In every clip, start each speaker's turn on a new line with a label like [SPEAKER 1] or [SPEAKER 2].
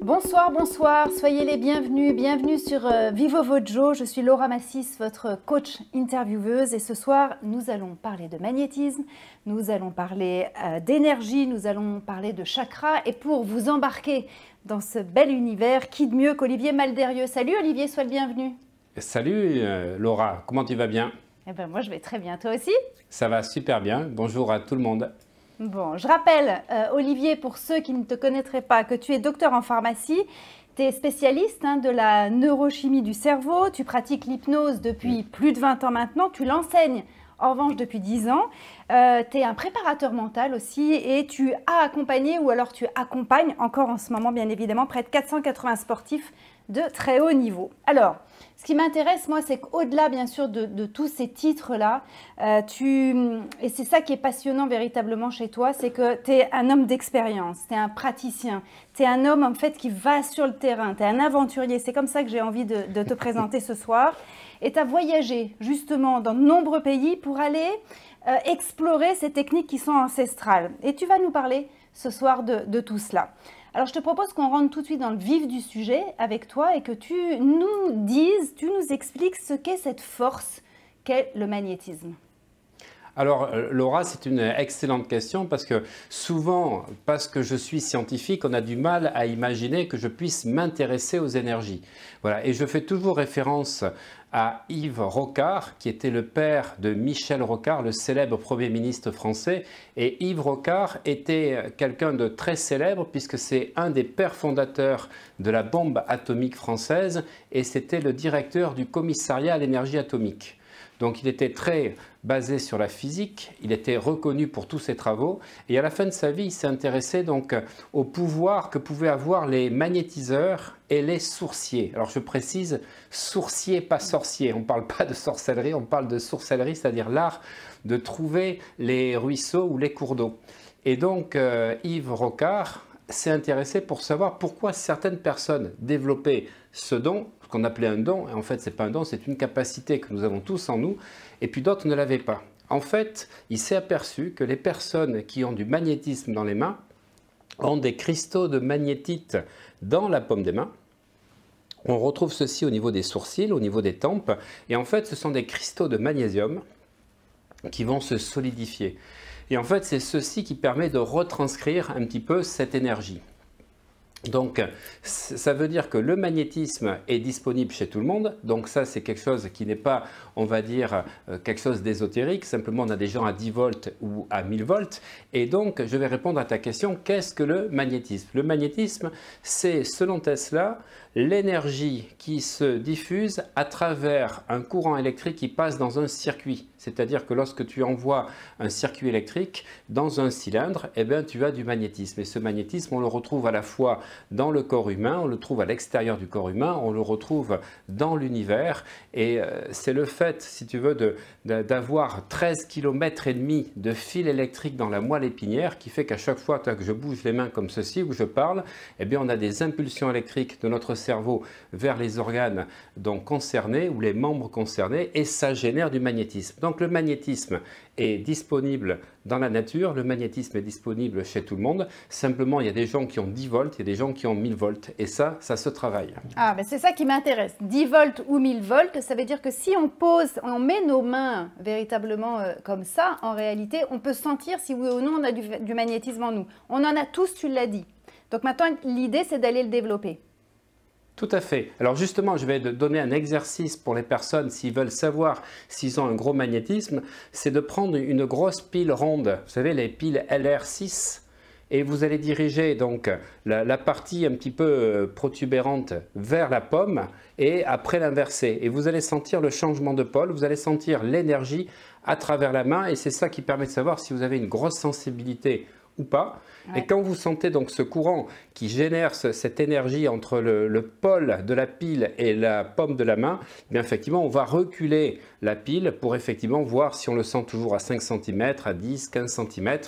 [SPEAKER 1] Bonsoir, bonsoir, soyez les bienvenus, bienvenue sur Vivo Vojo. Je suis Laura Massis, votre coach intervieweuse et ce soir nous allons parler de magnétisme, nous allons parler d'énergie, nous allons parler de chakras et pour vous embarquer dans ce bel univers, qui de mieux qu'Olivier Malderieux. Salut Olivier, sois le bienvenu.
[SPEAKER 2] Salut Laura, comment tu vas bien?
[SPEAKER 1] Eh ben moi je vais très bien, toi aussi?
[SPEAKER 2] Ça va super bien, bonjour à tout le monde.
[SPEAKER 1] Bon, je rappelle, Olivier, pour ceux qui ne te connaîtraient pas, que tu es docteur en pharmacie, tu es spécialiste de la neurochimie du cerveau, tu pratiques l'hypnose depuis plus de 20 ans maintenant, tu l'enseignes en revanche depuis 10 ans, tu es un préparateur mental aussi et tu as accompagné ou alors tu accompagnes encore en ce moment bien évidemment près de 480 sportifs de très haut niveau. Alors, ce qui m'intéresse, moi, c'est qu'au-delà, bien sûr, de tous ces titres-là, et c'est ça qui est passionnant véritablement chez toi, c'est que tu es un homme d'expérience, tu es un praticien, tu es un homme, en fait, qui va sur le terrain, tu es un aventurier. C'est comme ça que j'ai envie de te présenter ce soir. Et tu as voyagé, justement, dans de nombreux pays pour aller explorer ces techniques qui sont ancestrales. Et tu vas nous parler ce soir de tout cela. Alors, je te propose qu'on rentre tout de suite dans le vif du sujet avec toi et que tu nous dises, tu nous expliques ce qu'est cette force qu'est le magnétisme.
[SPEAKER 2] Alors Laura, c'est une excellente question parce que souvent, parce que je suis scientifique, on a du mal à imaginer que je puisse m'intéresser aux énergies. Voilà. Et je fais toujours référence à Yves Rocard, qui était le père de Michel Rocard, le célèbre Premier ministre français. Et Yves Rocard était quelqu'un de très célèbre puisque c'est un des pères fondateurs de la bombe atomique française et c'était le directeur du commissariat à l'énergie atomique. Donc il était très basé sur la physique, il était reconnu pour tous ses travaux et à la fin de sa vie, il s'est intéressé donc au pouvoir que pouvaient avoir les magnétiseurs et les sourciers. Alors je précise, sourcier, pas sorcier. On ne parle pas de sorcellerie, on parle de sourcellerie, c'est-à-dire l'art de trouver les ruisseaux ou les cours d'eau. Et donc Yves Rocard s'est intéressé pour savoir pourquoi certaines personnes développaient ce don, ce qu'on appelait un don, et en fait ce n'est pas un don, c'est une capacité que nous avons tous en nous, et puis d'autres ne l'avaient pas. En fait, il s'est aperçu que les personnes qui ont du magnétisme dans les mains ont des cristaux de magnétite dans la paume des mains. On retrouve ceci au niveau des sourcils, au niveau des tempes, et en fait ce sont des cristaux de magnésium qui vont se solidifier. Et en fait, c'est ceci qui permet de retranscrire un petit peu cette énergie. Donc, ça veut dire que le magnétisme est disponible chez tout le monde. Donc ça, c'est quelque chose qui n'est pas, on va dire, quelque chose d'ésotérique. Simplement, on a des gens à 10 volts ou à 1000 volts. Et donc, je vais répondre à ta question, qu'est-ce que le magnétisme? Le magnétisme, c'est, selon Tesla, l'énergie qui se diffuse à travers un courant électrique qui passe dans un circuit. C'est-à-dire que lorsque tu envoies un circuit électrique dans un cylindre, eh bien, tu as du magnétisme. Et ce magnétisme, on le retrouve à la fois dans le corps humain, on le trouve à l'extérieur du corps humain, on le retrouve dans l'univers. Et c'est le fait, si tu veux, d'avoir 13 km et demi de fil électrique dans la moelle épinière qui fait qu'à chaque fois que je bouge les mains comme ceci ou je parle, eh bien, on a des impulsions électriques de notre cerveau vers les organes donc concernés ou les membres concernés et ça génère du magnétisme. Donc le magnétisme est disponible dans la nature, le magnétisme est disponible chez tout le monde. Simplement, il y a des gens qui ont 10 volts, il y a des gens qui ont 1000 volts et ça se travaille.
[SPEAKER 1] Ah, ben c'est ça qui m'intéresse. 10 volts ou 1000 volts, ça veut dire que si on met nos mains véritablement comme ça, en réalité, on peut sentir si oui ou non on a du magnétisme en nous. On en a tous, tu l'as dit. Donc maintenant, l'idée, c'est d'aller le développer.
[SPEAKER 2] Tout à fait. Alors justement, je vais donner un exercice pour les personnes s'ils veulent savoir s'ils ont un gros magnétisme, c'est de prendre une grosse pile ronde, vous savez les piles LR6, et vous allez diriger donc la partie un petit peu protubérante vers la paume et après l'inverser. Et vous allez sentir le changement de pôle, vous allez sentir l'énergie à travers la main et c'est ça qui permet de savoir si vous avez une grosse sensibilité ou pas. Ouais. Et quand vous sentez donc ce courant qui génère cette énergie entre le pôle de la pile et la paume de la main, eh bien effectivement, on va reculer la pile pour effectivement voir si on le sent toujours à 5 cm, à 10, 15 cm.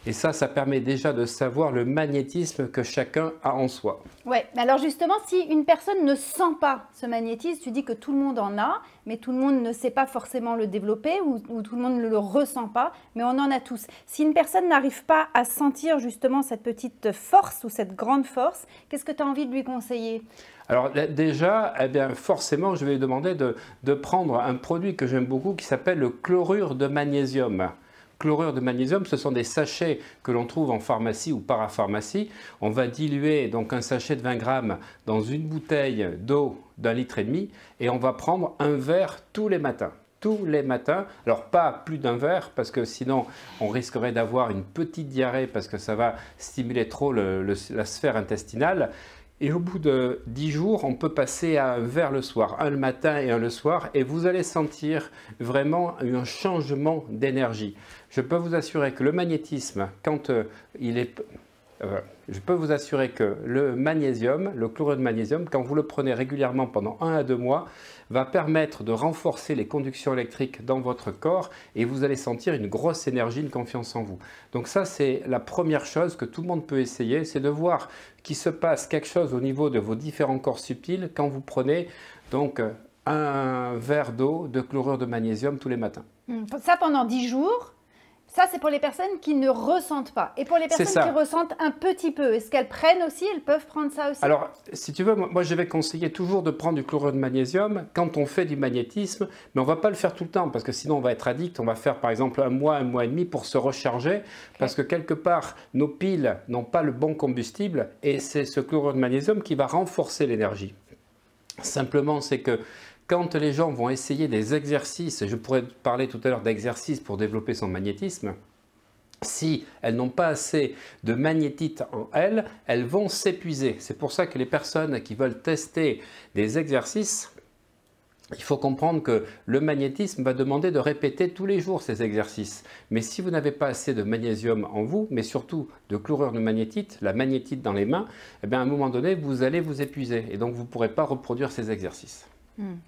[SPEAKER 2] Et ça permet déjà de savoir le magnétisme que chacun a en soi.
[SPEAKER 1] Ouais, mais alors justement, si une personne ne sent pas ce magnétisme, tu dis que tout le monde en a, mais tout le monde ne sait pas forcément le développer ou tout le monde ne le ressent pas, mais on en a tous. Si une personne n'arrive pas à sentir justement cette petite force ou cette grande force, qu'est-ce que tu as envie de lui conseiller?
[SPEAKER 2] Alors déjà, eh bien, forcément, je vais lui demander de prendre un produit que j'aime beaucoup qui s'appelle le chlorure de magnésium. Chlorure de magnésium, ce sont des sachets que l'on trouve en pharmacie ou parapharmacie. On va diluer donc un sachet de 20 grammes dans une bouteille d'eau d'1,5 litre et on va prendre un verre tous les matins. Tous les matins, alors pas plus d'un verre parce que sinon on risquerait d'avoir une petite diarrhée parce que ça va stimuler trop la sphère intestinale. Et au bout de 10 jours, on peut passer à un verre le soir, un le matin et un le soir, et vous allez sentir vraiment un changement d'énergie. Je peux vous assurer que le magnétisme, quand je peux vous assurer que le magnésium, le chlorure de magnésium, quand vous le prenez régulièrement pendant 1 à 2 mois, va permettre de renforcer les conductions électriques dans votre corps et vous allez sentir une grosse énergie, une confiance en vous. Donc ça, c'est la première chose que tout le monde peut essayer, c'est de voir qu'il se passe quelque chose au niveau de vos différents corps subtils quand vous prenez donc un verre d'eau de chlorure de magnésium tous les matins.
[SPEAKER 1] Ça pendant 10 jours. Ça, c'est pour les personnes qui ne ressentent pas. Et pour les personnes qui ressentent un petit peu, est-ce qu'elles prennent aussi? Elles peuvent prendre ça aussi?
[SPEAKER 2] Alors, si tu veux, moi, je vais conseiller toujours de prendre du chlorure de magnésium quand on fait du magnétisme, mais on ne va pas le faire tout le temps parce que sinon, on va être addict. On va faire, par exemple, un mois et demi pour se recharger parce que quelque part, nos piles n'ont pas le bon combustible et c'est ce chlorure de magnésium qui va renforcer l'énergie. Simplement, c'est que quand les gens vont essayer des exercices, je pourrais parler tout à l'heure d'exercices pour développer son magnétisme, si elles n'ont pas assez de magnétite en elles, elles vont s'épuiser. C'est pour ça que les personnes qui veulent tester des exercices, il faut comprendre que le magnétisme va demander de répéter tous les jours ces exercices. Mais si vous n'avez pas assez de magnésium en vous, mais surtout de chlorure de magnétite, la magnétite dans les mains, eh bien à un moment donné, vous allez vous épuiser et donc vous ne pourrez pas reproduire ces exercices.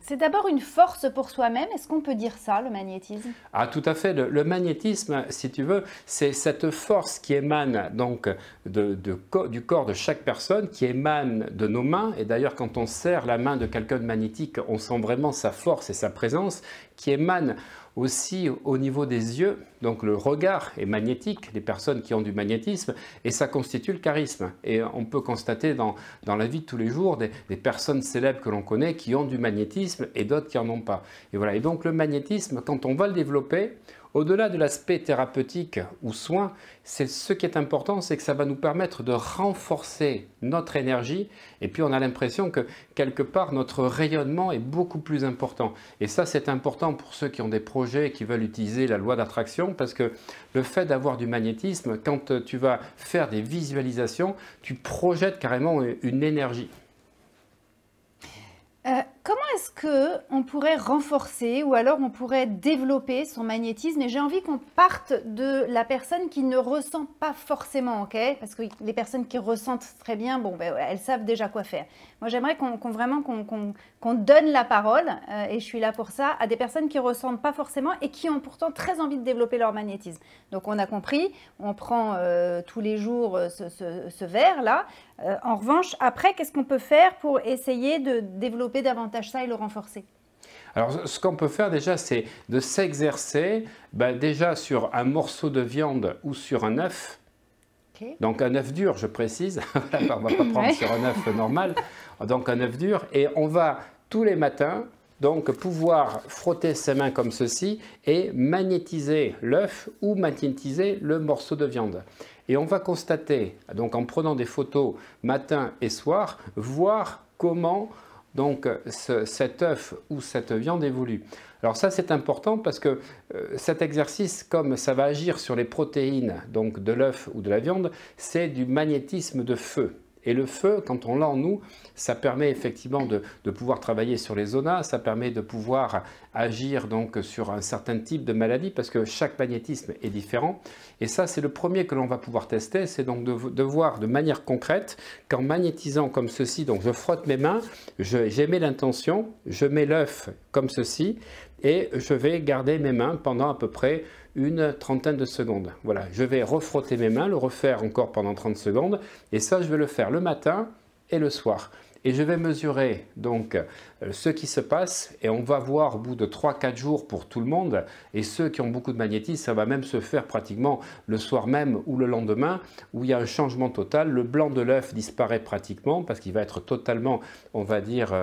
[SPEAKER 1] C'est d'abord une force pour soi-même. Est-ce qu'on peut dire ça, le magnétisme?
[SPEAKER 2] Ah, tout à fait. Le magnétisme, si tu veux, c'est cette force qui émane donc du corps de chaque personne, qui émane de nos mains. Et d'ailleurs, quand on serre la main de quelqu'un de magnétique, on sent vraiment sa force et sa présence, qui émane aussi au niveau des yeux. Donc le regard est magnétique, les personnes qui ont du magnétisme, et ça constitue le charisme. Et on peut constater dans la vie de tous les jours des personnes célèbres que l'on connaît qui ont du magnétisme et d'autres qui n'en ont pas. Et voilà. Et donc le magnétisme, quand on va le développer, au-delà de l'aspect thérapeutique ou soin, ce qui est important, c'est que ça va nous permettre de renforcer notre énergie et puis on a l'impression que quelque part notre rayonnement est beaucoup plus important. Et ça, c'est important pour ceux qui ont des projets et qui veulent utiliser la loi d'attraction parce que le fait d'avoir du magnétisme, quand tu vas faire des visualisations, tu projettes carrément une énergie.
[SPEAKER 1] Comment est-ce qu'on pourrait renforcer ou alors on pourrait développer son magnétisme? Et j'ai envie qu'on parte de la personne qui ne ressent pas forcément, ok? Parce que les personnes qui ressentent très bien, bon, ben, elles savent déjà quoi faire. Moi, j'aimerais qu'on donne la parole, et je suis là pour ça, à des personnes qui ne ressentent pas forcément et qui ont pourtant très envie de développer leur magnétisme. Donc, on a compris, on prend tous les jours ce verre-là. En revanche, après, qu'est-ce qu'on peut faire pour essayer de développer davantage ça et le renforcer?
[SPEAKER 2] Alors, ce qu'on peut faire déjà, c'est de s'exercer déjà sur un morceau de viande ou sur un œuf. Okay. Donc, un œuf dur, je précise. On ne va pas prendre sur un œuf normal. Donc, un œuf dur. Et on va tous les matins donc pouvoir frotter ses mains comme ceci et magnétiser l'œuf ou magnétiser le morceau de viande. Et on va constater, donc en prenant des photos matin et soir, voir comment donc cet œuf ou cette viande évolue. Alors ça, c'est important parce que cet exercice, comme ça va agir sur les protéines donc de l'œuf ou de la viande, c'est du magnétisme de feu. Et le feu, quand on l'a en nous, ça permet effectivement de pouvoir travailler sur les zonas, ça permet de pouvoir agir donc sur un certain type de maladie parce que chaque magnétisme est différent. Et ça, c'est le premier que l'on va pouvoir tester, c'est donc de voir de manière concrète qu'en magnétisant comme ceci, donc je frotte mes mains, j'émets l'intention, je mets l'œuf comme ceci et je vais garder mes mains pendant à peu près une trentaine de secondes. Voilà, je vais refrotter mes mains, le refaire encore pendant 30 secondes et ça je vais le faire le matin et le soir. Et je vais mesurer donc ce qui se passe et on va voir au bout de 3-4 jours pour tout le monde. Et ceux qui ont beaucoup de magnétisme, ça va même se faire pratiquement le soir même ou le lendemain où il y a un changement total. Le blanc de l'œuf disparaît pratiquement parce qu'il va être totalement, on va dire,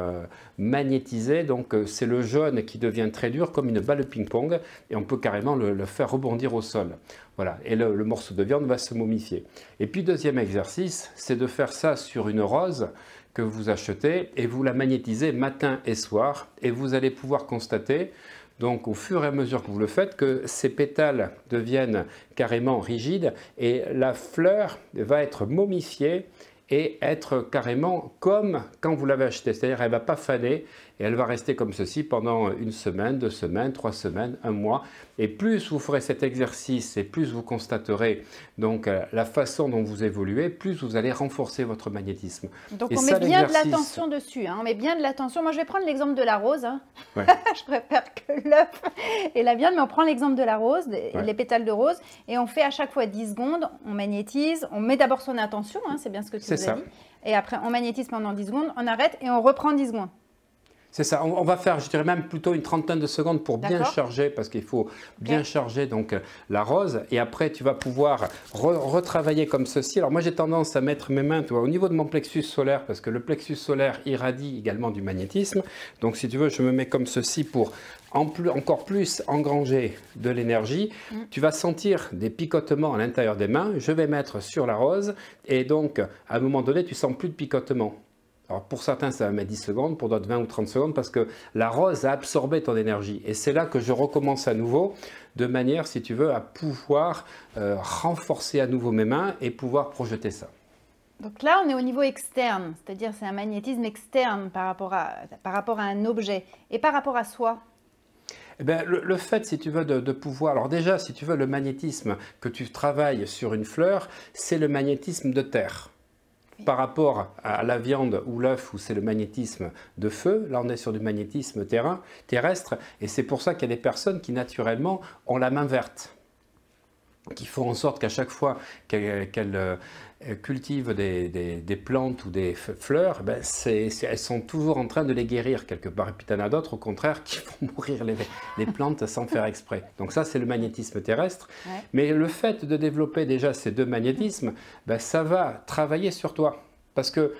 [SPEAKER 2] magnétisé. Donc c'est le jaune qui devient très dur comme une balle de ping-pong et on peut carrément le faire rebondir au sol. Voilà, et le morceau de viande va se momifier. Et puis deuxième exercice, c'est de faire ça sur une rose que vous achetez et vous la magnétisez matin et soir et vous allez pouvoir constater donc au fur et à mesure que vous le faites que ces pétales deviennent carrément rigides et la fleur va être momifiée et être carrément comme quand vous l'avez acheté, c'est-à-dire elle ne va pas faner et elle va rester comme ceci pendant une semaine, 2 semaines, 3 semaines, un mois. Et plus vous ferez cet exercice et plus vous constaterez donc la façon dont vous évoluez, plus vous allez renforcer votre magnétisme.
[SPEAKER 1] Donc
[SPEAKER 2] et
[SPEAKER 1] on met bien de l'attention dessus, hein. On met bien de l'attention. Moi je vais prendre l'exemple de la rose, hein. Ouais. Je préfère que l'œuf et la viande, mais on prend l'exemple de la rose, les pétales de rose, et on fait à chaque fois 10 secondes, on magnétise, on met d'abord son attention, hein, c'est bien ce que tu nous as dit, et après on magnétise pendant 10 secondes, on arrête et on reprend 10 secondes.
[SPEAKER 2] C'est ça, on va faire, je dirais même plutôt une trentaine de secondes pour bien charger, parce qu'il faut bien charger donc la rose. Et après, tu vas pouvoir retravailler comme ceci. Alors moi, j'ai tendance à mettre mes mains au niveau de mon plexus solaire, parce que le plexus solaire irradie également du magnétisme. Donc si tu veux, je me mets comme ceci pour encore plus engranger de l'énergie. Tu vas sentir des picotements à l'intérieur des mains. Je vais mettre sur la rose et donc à un moment donné, tu sens plus de picotement. Alors pour certains, ça va mettre 10 secondes, pour d'autres 20 ou 30 secondes, parce que la rose a absorbé ton énergie. Et c'est là que je recommence à nouveau, de manière, si tu veux, à pouvoir renforcer à nouveau mes mains et pouvoir projeter ça.
[SPEAKER 1] Donc là, on est au niveau externe, c'est-à-dire c'est un magnétisme externe par rapport à un objet. Et par rapport à soi?
[SPEAKER 2] Eh bien, le fait, si tu veux, de pouvoir… Alors déjà, si tu veux, le magnétisme que tu travailles sur une fleur, c'est le magnétisme de terre. Par rapport à la viande ou l'œuf où c'est le magnétisme de feu, là on est sur du magnétisme terrestre et c'est pour ça qu'il y a des personnes qui naturellement ont la main verte, qui font en sorte qu'à chaque fois qu'elles cultivent des plantes ou des fleurs, ben elles sont toujours en train de les guérir quelque part. Et puis tu en as d'autres au contraire qui font mourir les plantes sans faire exprès. Donc ça c'est le magnétisme terrestre. Ouais. Mais le fait de développer déjà ces deux magnétismes, ben, ça va travailler sur toi. Parce que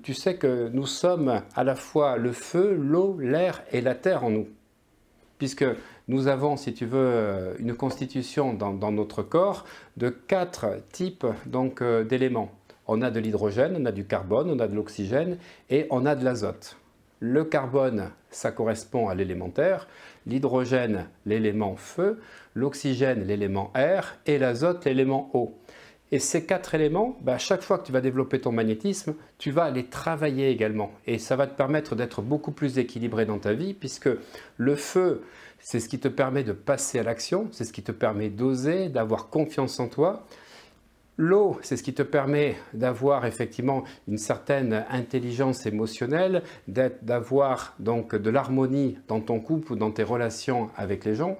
[SPEAKER 2] tu sais que nous sommes à la fois le feu, l'eau, l'air et la terre en nous. Puisque nous avons, si tu veux, une constitution dans notre corps de 4 types d'éléments. On a de l'hydrogène, on a du carbone, on a de l'oxygène et on a de l'azote. Le carbone, ça correspond à l'élément terre, l'hydrogène, l'élément feu, l'oxygène, l'élément air et l'azote, l'élément eau. Et ces 4 éléments, à chaque fois que tu vas développer ton magnétisme, tu vas les travailler également. Et ça va te permettre d'être beaucoup plus équilibré dans ta vie, puisque le feu, c'est ce qui te permet de passer à l'action, c'est ce qui te permet d'oser, d'avoir confiance en toi. L'eau, c'est ce qui te permet d'avoir effectivement une certaine intelligence émotionnelle, d'avoir donc de l'harmonie dans ton couple ou dans tes relations avec les gens.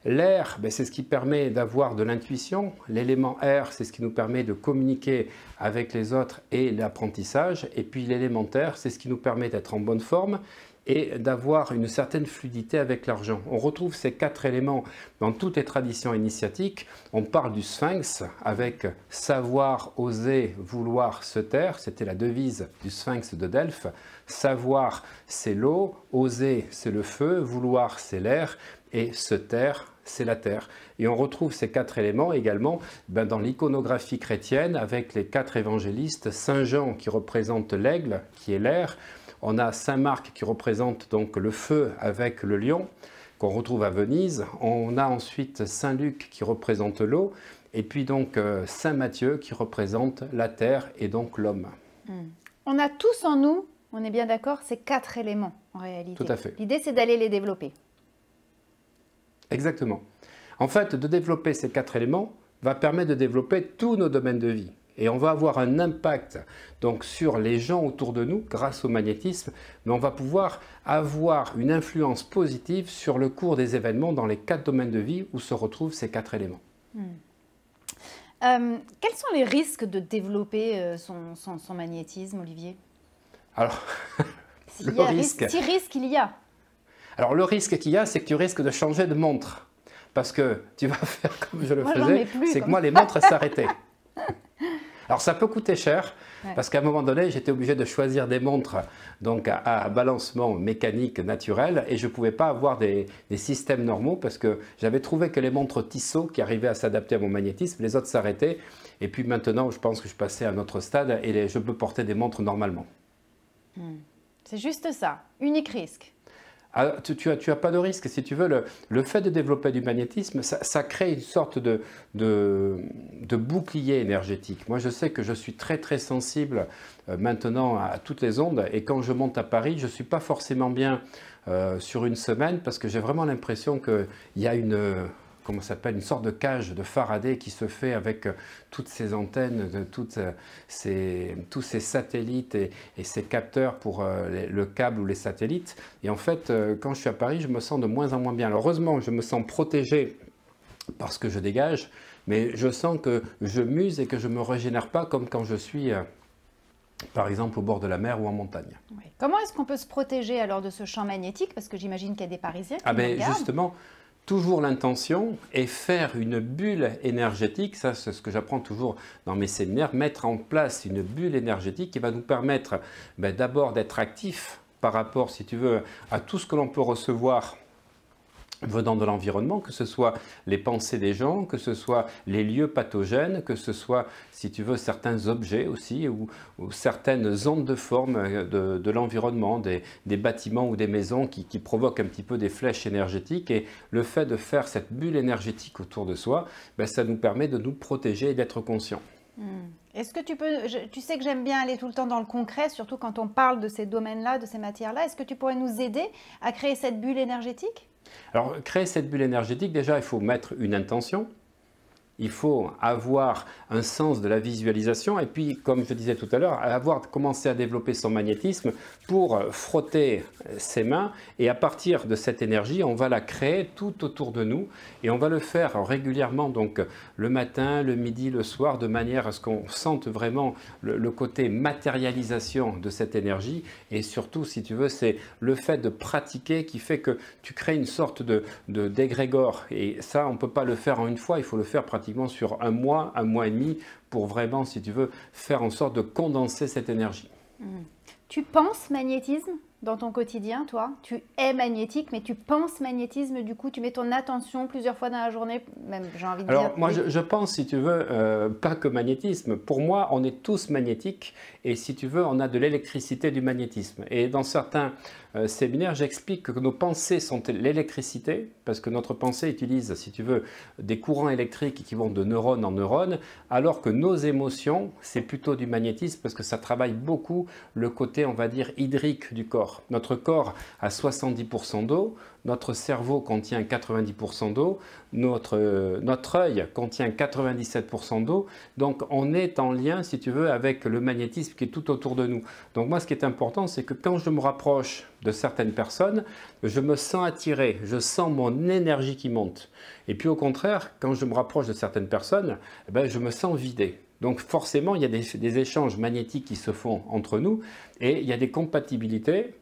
[SPEAKER 2] L'air, c'est ce qui permet d'avoir de l'intuition. L'élément air, c'est ce qui nous permet de communiquer avec les autres et l'apprentissage. Et puis l'élément terre, c'est ce qui nous permet d'être en bonne forme et d'avoir une certaine fluidité avec l'argent. On retrouve ces 4 éléments dans toutes les traditions initiatiques. On parle du sphinx avec savoir, oser, vouloir, se taire. C'était la devise du sphinx de Delphes. Savoir, c'est l'eau, oser, c'est le feu, vouloir, c'est l'air et se taire, c'est la terre. Et on retrouve ces 4 éléments également dans l'iconographie chrétienne avec les 4 évangélistes. Saint Jean qui représente l'aigle, qui est l'air. On a Saint Marc qui représente donc le feu avec le lion, qu'on retrouve à Venise. On a ensuite Saint Luc qui représente l'eau. Et puis donc Saint Matthieu qui représente la terre et donc l'homme.
[SPEAKER 1] On a tous en nous, on est bien d'accord, ces 4 éléments en réalité.
[SPEAKER 2] Tout à fait.
[SPEAKER 1] L'idée c'est d'aller les développer.
[SPEAKER 2] Exactement. En fait, de développer ces 4 éléments va permettre de développer tous nos domaines de vie. Et on va avoir un impact donc, sur les gens autour de nous grâce au magnétisme, mais on va pouvoir avoir une influence positive sur le cours des événements dans les 4 domaines de vie où se retrouvent ces 4 éléments.
[SPEAKER 1] Quels sont les risques de développer son magnétisme, Olivier?
[SPEAKER 2] Alors,
[SPEAKER 1] si risque il y a.
[SPEAKER 2] Alors, le risque qu'il y a, c'est que tu risques de changer de montre. Parce que tu vas faire comme je le faisais, c'est que moi, les montres s'arrêtaient. Alors, ça peut coûter cher, parce qu'à un moment donné, j'étais obligé de choisir des montres donc à balancement mécanique naturel et je ne pouvais pas avoir des systèmes normaux parce que j'avais trouvé que les montres Tissot qui arrivaient à s'adapter à mon magnétisme, les autres s'arrêtaient. Et puis maintenant, je pense que je passais à un autre stade et je peux porter des montres normalement.
[SPEAKER 1] C'est juste ça, unique risque.
[SPEAKER 2] Ah, tu as pas de risque. Si tu veux, le fait de développer du magnétisme, ça crée une sorte de bouclier énergétique. Moi, je sais que je suis très très sensible maintenant à toutes les ondes et quand je monte à Paris, je ne suis pas forcément bien sur une semaine parce que j'ai vraiment l'impression qu'il y a comment ça s'appelle, une sorte de cage de Faraday qui se fait avec toutes ces antennes, tous ces satellites et ces capteurs pour le câble ou les satellites. Et en fait, quand je suis à Paris, je me sens de moins en moins bien. Alors, heureusement, je me sens protégé parce que je dégage, mais je sens que je muse et que je ne me régénère pas comme quand je suis, par exemple, au bord de la mer ou en montagne.
[SPEAKER 1] Oui. Comment est-ce qu'on peut se protéger alors de ce champ magnétique? Parce que j'imagine qu'il y a des Parisiens qui nous regardent.
[SPEAKER 2] Justement, toujours l'intention et faire une bulle énergétique, ça c'est ce que j'apprends toujours dans mes séminaires, mettre en place une bulle énergétique qui va nous permettre d'abord d'être actif par rapport, si tu veux, à tout ce que l'on peut recevoir venant de l'environnement, que ce soit les pensées des gens, que ce soit les lieux pathogènes, que ce soit, si tu veux, certains objets aussi, ou certaines ondes de forme de l'environnement, des bâtiments ou des maisons qui provoquent un petit peu des flèches énergétiques. Et le fait de faire cette bulle énergétique autour de soi, ça nous permet de nous protéger et d'être conscients.
[SPEAKER 1] Est-ce que tu sais que j'aime bien aller tout le temps dans le concret, surtout quand on parle de ces domaines-là, de ces matières-là. Est-ce que tu pourrais nous aider à créer cette bulle énergétique?
[SPEAKER 2] Alors, créer cette bulle énergétique, déjà, il faut mettre une intention. Il faut avoir un sens de la visualisation et puis, comme je disais tout à l'heure, commencer à développer son magnétisme pour frotter ses mains et à partir de cette énergie, on va la créer tout autour de nous et on va le faire régulièrement, donc le matin, le midi, le soir, de manière à ce qu'on sente vraiment le côté matérialisation de cette énergie et surtout, si tu veux, c'est le fait de pratiquer qui fait que tu crées une sorte d'égrégore et ça, on ne peut pas le faire en une fois, il faut le faire pratiquement sur un mois et demi pour vraiment, si tu veux, faire en sorte de condenser cette énergie.
[SPEAKER 1] Tu penses magnétisme dans ton quotidien, toi? Tu es magnétique, mais tu penses magnétisme, du coup, tu mets ton attention plusieurs fois dans la journée, même, j'ai envie de dire...
[SPEAKER 2] Alors, moi, je pense, si tu veux, pas que magnétisme. Pour moi, on est tous magnétiques et si tu veux, on a de l'électricité du magnétisme. Et dans certains séminaires, j'explique que nos pensées sont l'électricité, parce que notre pensée utilise, si tu veux, des courants électriques qui vont de neurone en neurone, alors que nos émotions, c'est plutôt du magnétisme, parce que ça travaille beaucoup le côté, on va dire, hydrique du corps. Notre corps a 70% d'eau, notre cerveau contient 90% d'eau, notre œil contient 97% d'eau, donc on est en lien, si tu veux, avec le magnétisme qui est tout autour de nous. Donc moi, ce qui est important, c'est que quand je me rapproche de certaines personnes, je me sens attiré, je sens mon énergie qui monte. Et puis au contraire, quand je me rapproche de certaines personnes, je me sens vidé. Donc forcément, il y a des échanges magnétiques qui se font entre nous et il y a des compatibilités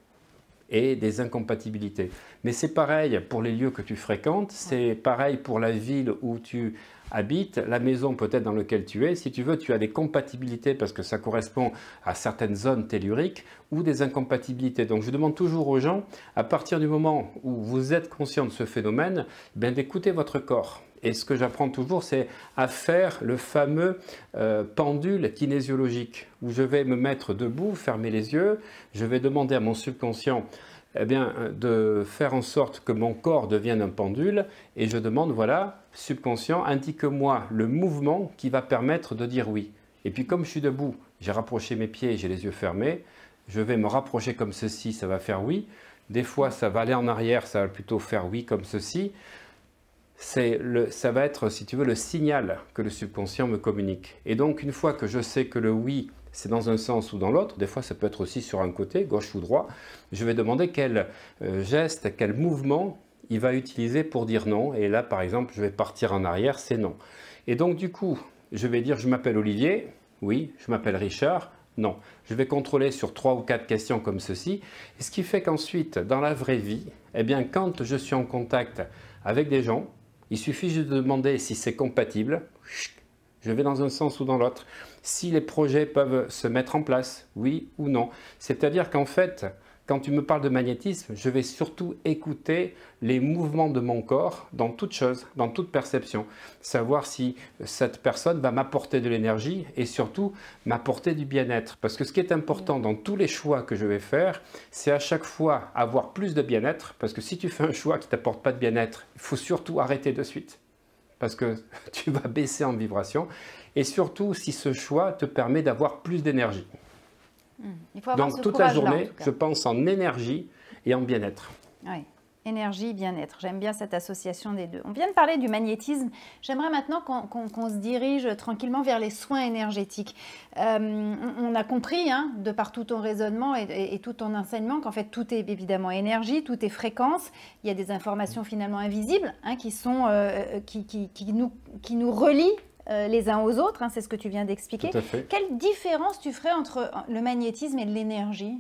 [SPEAKER 2] et des incompatibilités. Mais c'est pareil pour les lieux que tu fréquentes, c'est pareil pour la ville où tu habites, la maison peut-être dans laquelle tu es. Si tu veux, tu as des compatibilités parce que ça correspond à certaines zones telluriques ou des incompatibilités. Donc je demande toujours aux gens, à partir du moment où vous êtes conscient de ce phénomène, d'écouter votre corps. Et ce que j'apprends toujours, c'est à faire le fameux pendule kinésiologique, où je vais me mettre debout, fermer les yeux, je vais demander à mon subconscient de faire en sorte que mon corps devienne un pendule, et je demande, voilà, subconscient, indique-moi le mouvement qui va permettre de dire oui. Et puis comme je suis debout, j'ai rapproché mes pieds, j'ai les yeux fermés, je vais me rapprocher comme ceci, ça va faire oui. Des fois, ça va aller en arrière, ça va plutôt faire oui comme ceci. ça va être, si tu veux, le signal que le subconscient me communique. Et donc, une fois que je sais que le oui, c'est dans un sens ou dans l'autre, des fois ça peut être aussi sur un côté, gauche ou droit, je vais demander quel geste, quel mouvement il va utiliser pour dire non. Et là, par exemple, je vais partir en arrière, c'est non. Et donc, du coup, je vais dire, je m'appelle Olivier, oui, je m'appelle Richard, non. Je vais contrôler sur 3 ou 4 questions comme ceci. Et ce qui fait qu'ensuite, dans la vraie vie, eh bien, quand je suis en contact avec des gens, il suffit juste de demander si c'est compatible. Je vais dans un sens ou dans l'autre. Si les projets peuvent se mettre en place, oui ou non. C'est-à-dire qu'en fait, quand tu me parles de magnétisme, je vais surtout écouter les mouvements de mon corps dans toute chose, dans toute perception. Savoir si cette personne va m'apporter de l'énergie et surtout m'apporter du bien-être. Parce que ce qui est important dans tous les choix que je vais faire, c'est à chaque fois avoir plus de bien-être. Parce que si tu fais un choix qui ne t'apporte pas de bien-être, il faut surtout arrêter de suite. Parce que tu vas baisser en vibration. Et surtout si ce choix te permet d'avoir plus d'énergie.
[SPEAKER 1] Il faut avoir
[SPEAKER 2] Donc
[SPEAKER 1] ce
[SPEAKER 2] toute la
[SPEAKER 1] courage-là,
[SPEAKER 2] journée, je pense en énergie et en bien-être.
[SPEAKER 1] Oui, énergie, bien-être. J'aime bien cette association des deux. On vient de parler du magnétisme. J'aimerais maintenant qu'on se dirige tranquillement vers les soins énergétiques. On a compris, de par tout ton raisonnement et tout ton enseignement, qu'en fait tout est évidemment énergie, tout est fréquence. Il y a des informations finalement invisibles qui nous relient les uns aux autres, c'est ce que tu viens d'expliquer.
[SPEAKER 2] Tout à fait.
[SPEAKER 1] Quelle différence tu ferais entre le magnétisme et l'énergie ?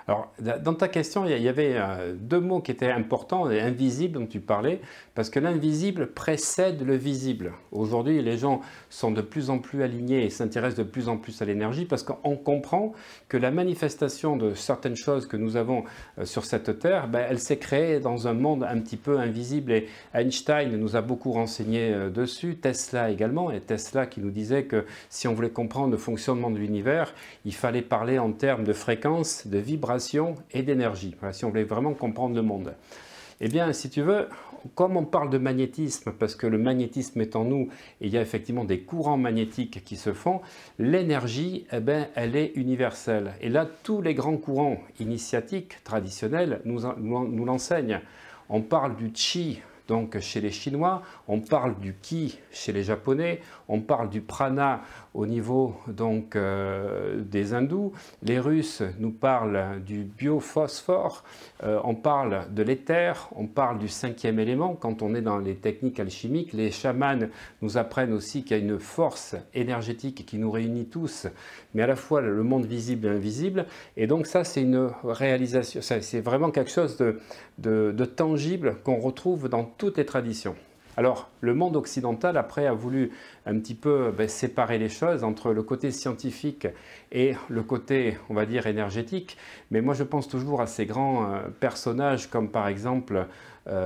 [SPEAKER 2] Alors, dans ta question, il y avait 2 mots qui étaient importants, et invisible dont tu parlais, parce que l'invisible précède le visible. Aujourd'hui, les gens sont de plus en plus alignés et s'intéressent de plus en plus à l'énergie parce qu'on comprend que la manifestation de certaines choses que nous avons sur cette Terre, elle s'est créée dans un monde un petit peu invisible et Einstein nous a beaucoup renseigné dessus, Tesla également, et Tesla qui nous disait que si on voulait comprendre le fonctionnement de l'univers, il fallait parler en termes de fréquence, de vibration et d'énergie, voilà, si on voulait vraiment comprendre le monde. Eh bien, si tu veux, comme on parle de magnétisme, parce que le magnétisme est en nous, et il y a effectivement des courants magnétiques qui se font, l'énergie, elle est universelle. Et là, tous les grands courants initiatiques traditionnels nous l'enseignent. On parle du Qi, donc chez les Chinois, on parle du Qi chez les Japonais, on parle du Prana au niveau donc, des Hindous, les Russes nous parlent du biophosphore, on parle de l'éther, on parle du 5e élément quand on est dans les techniques alchimiques, les chamans nous apprennent aussi qu'il y a une force énergétique qui nous réunit tous, mais à la fois le monde visible et invisible, et donc ça c'est une réalisation, c'est vraiment quelque chose de tangible qu'on retrouve dans toutes les traditions. Alors, le monde occidental, après, a voulu un petit peu séparer les choses entre le côté scientifique et le côté, on va dire, énergétique. Mais moi, je pense toujours à ces grands personnages comme, par exemple,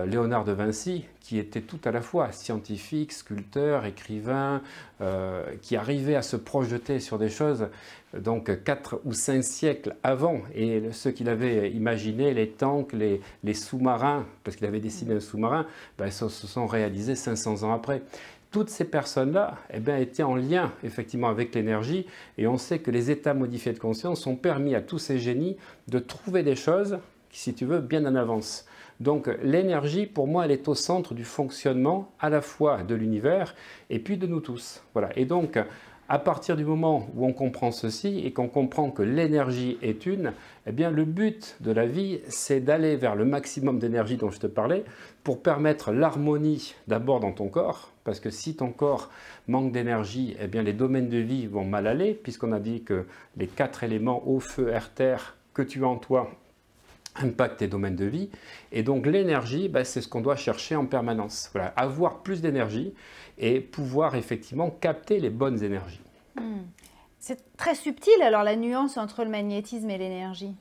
[SPEAKER 2] Léonard de Vinci, qui était tout à la fois scientifique, sculpteur, écrivain, qui arrivait à se projeter sur des choses donc 4 ou 5 siècles avant. Et ce qu'il avait imaginé, les tanks, les sous-marins, parce qu'il avait dessiné un sous-marin, se sont réalisés 500 ans après. Toutes ces personnes-là étaient en lien effectivement avec l'énergie et on sait que les états modifiés de conscience ont permis à tous ces génies de trouver des choses, si tu veux, bien en avance. Donc l'énergie, pour moi, elle est au centre du fonctionnement à la fois de l'univers et puis de nous tous. Voilà. Et donc, à partir du moment où on comprend ceci et qu'on comprend que l'énergie est une, eh bien le but de la vie, c'est d'aller vers le maximum d'énergie dont je te parlais pour permettre l'harmonie d'abord dans ton corps, parce que si ton corps manque d'énergie, eh bien les domaines de vie vont mal aller, puisqu'on a dit que les 4 éléments eau, feu, air, terre que tu as en toi impactent tes domaines de vie. Et donc l'énergie, c'est ce qu'on doit chercher en permanence. Voilà, avoir plus d'énergie et pouvoir effectivement capter les bonnes énergies.
[SPEAKER 1] C'est très subtil alors la nuance entre le magnétisme et l'énergie.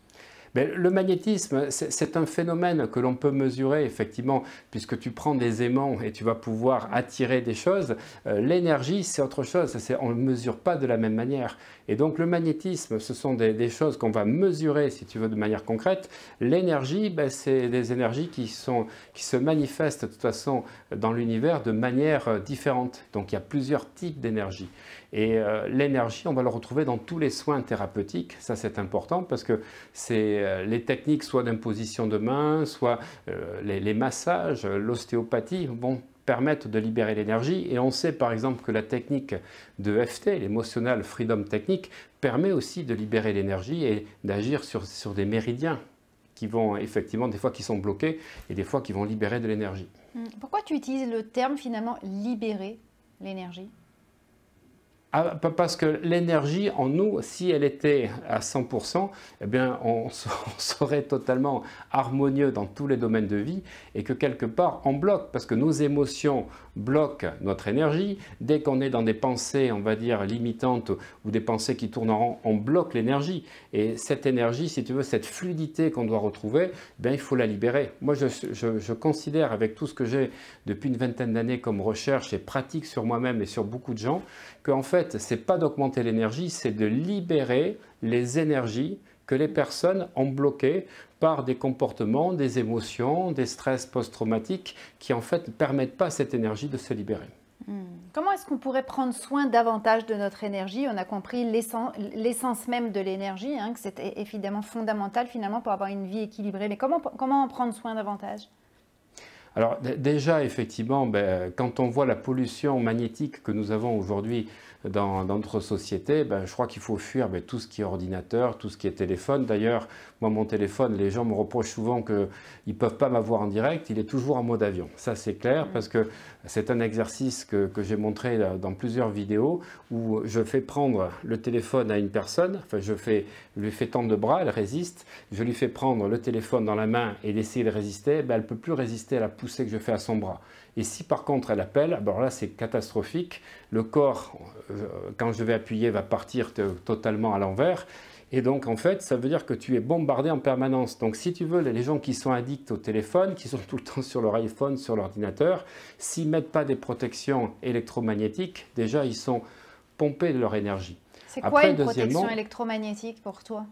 [SPEAKER 2] Le magnétisme, c'est un phénomène que l'on peut mesurer effectivement, puisque tu prends des aimants et tu vas pouvoir attirer des choses. L'énergie, c'est autre chose, on ne le mesure pas de la même manière. Et donc le magnétisme, ce sont des choses qu'on va mesurer, si tu veux, de manière concrète. L'énergie, c'est des énergies qui se manifestent de toute façon dans l'univers de manière différente. Donc il y a plusieurs types d'énergie. Et l'énergie, on va le retrouver dans tous les soins thérapeutiques. Ça, c'est important parce que c'est les techniques soit d'imposition de main, soit les massages, l'ostéopathie vont permettre de libérer l'énergie. Et on sait par exemple que la technique de EFT, l'Emotional Freedom Technique, permet aussi de libérer l'énergie et d'agir sur des méridiens qui vont effectivement, des fois qui sont bloqués et des fois qui vont libérer de l'énergie.
[SPEAKER 1] Pourquoi tu utilises le terme finalement libérer l'énergie?
[SPEAKER 2] Parce que l'énergie en nous, si elle était à 100%, eh bien, on serait totalement harmonieux dans tous les domaines de vie et que quelque part on bloque parce que nos émotions bloquent notre énergie. Dès qu'on est dans des pensées, on va dire, limitantes ou des pensées qui tournent en rond, on bloque l'énergie. Et cette énergie, si tu veux, cette fluidité qu'on doit retrouver, eh bien, il faut la libérer. Moi, je considère avec tout ce que j'ai depuis une vingtaine d'années comme recherche et pratique sur moi-même et sur beaucoup de gens, qu'en fait, ce n'est pas d'augmenter l'énergie, c'est de libérer les énergies que les personnes ont bloquées par des comportements, des émotions, des stress post-traumatiques qui en fait ne permettent pas à cette énergie de se libérer.
[SPEAKER 1] Comment est-ce qu'on pourrait prendre soin davantage de notre énergie? On a compris l'essence même de l'énergie, hein, que c'est évidemment fondamental finalement pour avoir une vie équilibrée. Mais comment en prendre soin davantage?
[SPEAKER 2] Alors déjà, effectivement, quand on voit la pollution magnétique que nous avons aujourd'hui dans notre société, je crois qu'il faut fuir tout ce qui est ordinateur, tout ce qui est téléphone. D'ailleurs, moi, mon téléphone, les gens me reprochent souvent qu'ils ne peuvent pas m'avoir en direct, il est toujours en mode avion. Ça, c'est clair, parce que c'est un exercice que j'ai montré dans plusieurs vidéos où je fais prendre le téléphone à une personne, enfin, je lui fais tendre le bras, elle résiste, je lui fais prendre le téléphone dans la main et d'essayer de résister, elle ne peut plus résister à la poussée que je fais à son bras. Et si par contre elle appelle, alors là c'est catastrophique, le corps, quand je vais appuyer, va partir totalement à l'envers. Et donc en fait, ça veut dire que tu es bombardé en permanence. Donc si tu veux, les gens qui sont addicts au téléphone, qui sont tout le temps sur leur iPhone, sur l'ordinateur, s'ils ne mettent pas des protections électromagnétiques, déjà ils sont pompés de leur énergie.
[SPEAKER 1] C'est quoi une protection électromagnétique pour toi?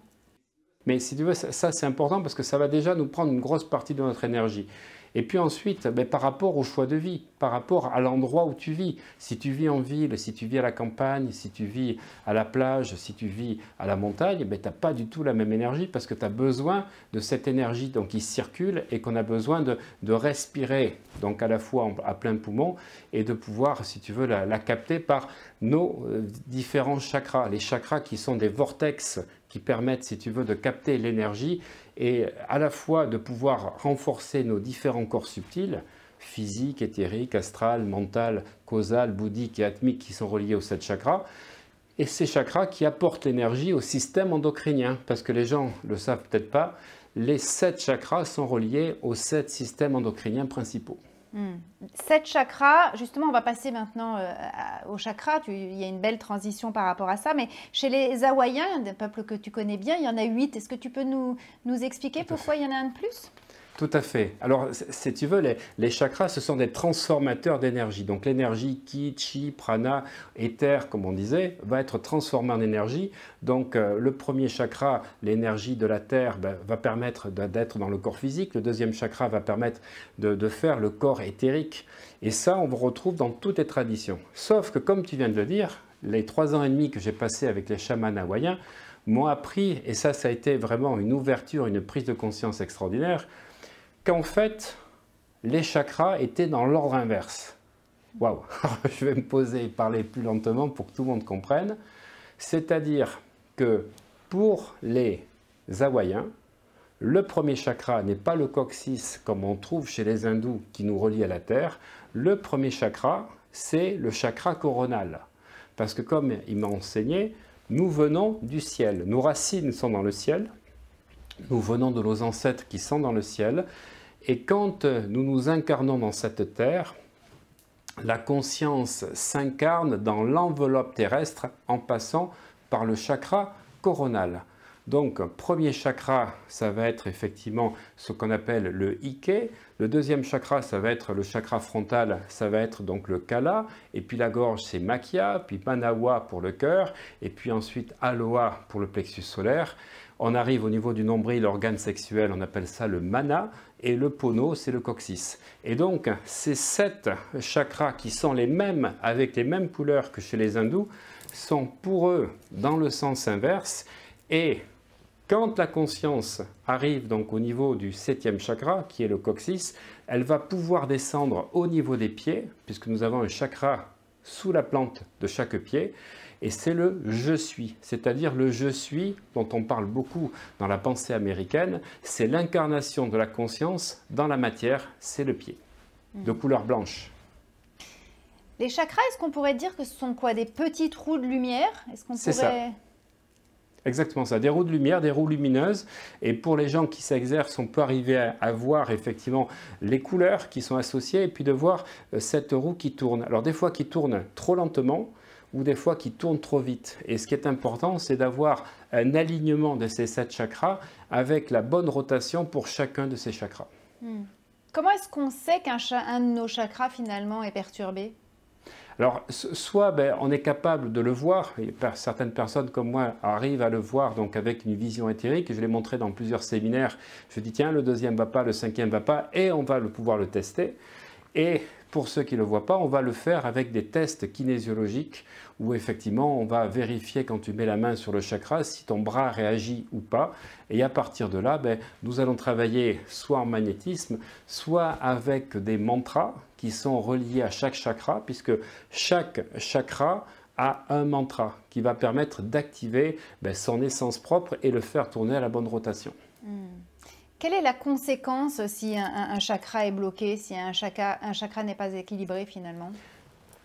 [SPEAKER 2] Mais si tu veux, ça c'est important parce que ça va déjà nous prendre une grosse partie de notre énergie. Et puis ensuite, par rapport au choix de vie, par rapport à l'endroit où tu vis. Si tu vis en ville, si tu vis à la campagne, si tu vis à la plage, si tu vis à la montagne, tu n'as pas du tout la même énergie parce que tu as besoin de cette énergie qui circule et qu'on a besoin de respirer, donc à la fois à plein poumon et de pouvoir, si tu veux, la capter par nos différents chakras. Les chakras qui sont des vortex qui permettent, si tu veux, de capter l'énergie et à la fois de pouvoir renforcer nos différents corps subtils, physique, éthérique, astral, mental, causal, bouddhique et atmique qui sont reliés aux 7 chakras. Et ces chakras qui apportent l'énergie au système endocrinien. Parce que les gens ne le savent peut-être pas, les 7 chakras sont reliés aux 7 systèmes endocriniens principaux.
[SPEAKER 1] 7 chakras, justement, on va passer maintenant aux chakras. Il y a une belle transition par rapport à ça. Mais chez les Hawaïens, des peuples que tu connais bien, il y en a 8. Est-ce que tu peux nous expliquer pourquoi il y en a un de plus?
[SPEAKER 2] Tout à fait. Alors, si tu veux, les chakras, ce sont des transformateurs d'énergie. Donc, l'énergie ki, chi, prana, éther, comme on disait, va être transformée en énergie. Donc, le premier chakra, l'énergie de la terre, va permettre d'être dans le corps physique. Le deuxième chakra va permettre de faire le corps éthérique. Et ça, on le retrouve dans toutes les traditions. Sauf que, comme tu viens de le dire, les 3 ans et demi que j'ai passé avec les chamans hawaïens m'ont appris, et ça a été vraiment une ouverture, une prise de conscience extraordinaire, qu'en fait, les chakras étaient dans l'ordre inverse. Waouh! Je vais me poser et parler plus lentement pour que tout le monde comprenne. C'est-à-dire que pour les Hawaïens, le premier chakra n'est pas le coccyx comme on trouve chez les hindous qui nous relie à la terre. Le premier chakra, c'est le chakra coronal. Parce que comme il m'a enseigné, nous venons du ciel. Nos racines sont dans le ciel. Nous venons de nos ancêtres qui sont dans le ciel. Et quand nous nous incarnons dans cette terre, la conscience s'incarne dans l'enveloppe terrestre en passant par le chakra coronal. Donc, premier chakra, ça va être effectivement ce qu'on appelle le Ike. Le deuxième chakra, ça va être le chakra frontal, ça va être donc le Kala. Et puis la gorge, c'est Makhya, puis Manawa pour le cœur, et puis ensuite Aloha pour le plexus solaire. On arrive au niveau du nombril, l'organe sexuel, on appelle ça le Mana, et le Pono, c'est le coccyx. Et donc, ces 7 chakras qui sont les mêmes, avec les mêmes couleurs que chez les hindous, sont pour eux dans le sens inverse, et Quand la conscience arrive donc au niveau du 7e chakra, qui est le coccyx, elle va pouvoir descendre au niveau des pieds, puisque nous avons un chakra sous la plante de chaque pied, et c'est le « je suis », c'est-à-dire le « je suis » dont on parle beaucoup dans la pensée américaine, c'est l'incarnation de la conscience dans la matière, c'est le pied, de couleur blanche.
[SPEAKER 1] Les chakras, est-ce qu'on pourrait dire que ce sont quoi, des petits trous de lumière?
[SPEAKER 2] C'est ça. Exactement ça, des roues de lumière, des roues lumineuses. Et pour les gens qui s'exercent, on peut arriver à voir effectivement les couleurs qui sont associées et puis de voir cette roue qui tourne. Alors des fois qui tourne trop lentement ou des fois qui tourne trop vite. Et ce qui est important, c'est d'avoir un alignement de ces 7 chakras avec la bonne rotation pour chacun de ces chakras.
[SPEAKER 1] Comment est-ce qu'on sait qu'un de nos chakras finalement est perturbé?
[SPEAKER 2] Alors, soit on est capable de le voir, et certaines personnes comme moi arrivent à le voir donc avec une vision éthérique, je l'ai montré dans plusieurs séminaires, je dis tiens le 2e va pas, le 5e va pas, et on va pouvoir le tester. Et pour ceux qui ne le voient pas, on va le faire avec des tests kinésiologiques où effectivement on va vérifier quand tu mets la main sur le chakra si ton bras réagit ou pas. Et à partir de là, nous allons travailler soit en magnétisme, soit avec des mantras qui sont reliés à chaque chakra, puisque chaque chakra a un mantra qui va permettre d'activer son essence propre et le faire tourner à la bonne rotation.
[SPEAKER 1] Quelle est la conséquence si un chakra est bloqué, si un chakra n'est pas équilibré finalement?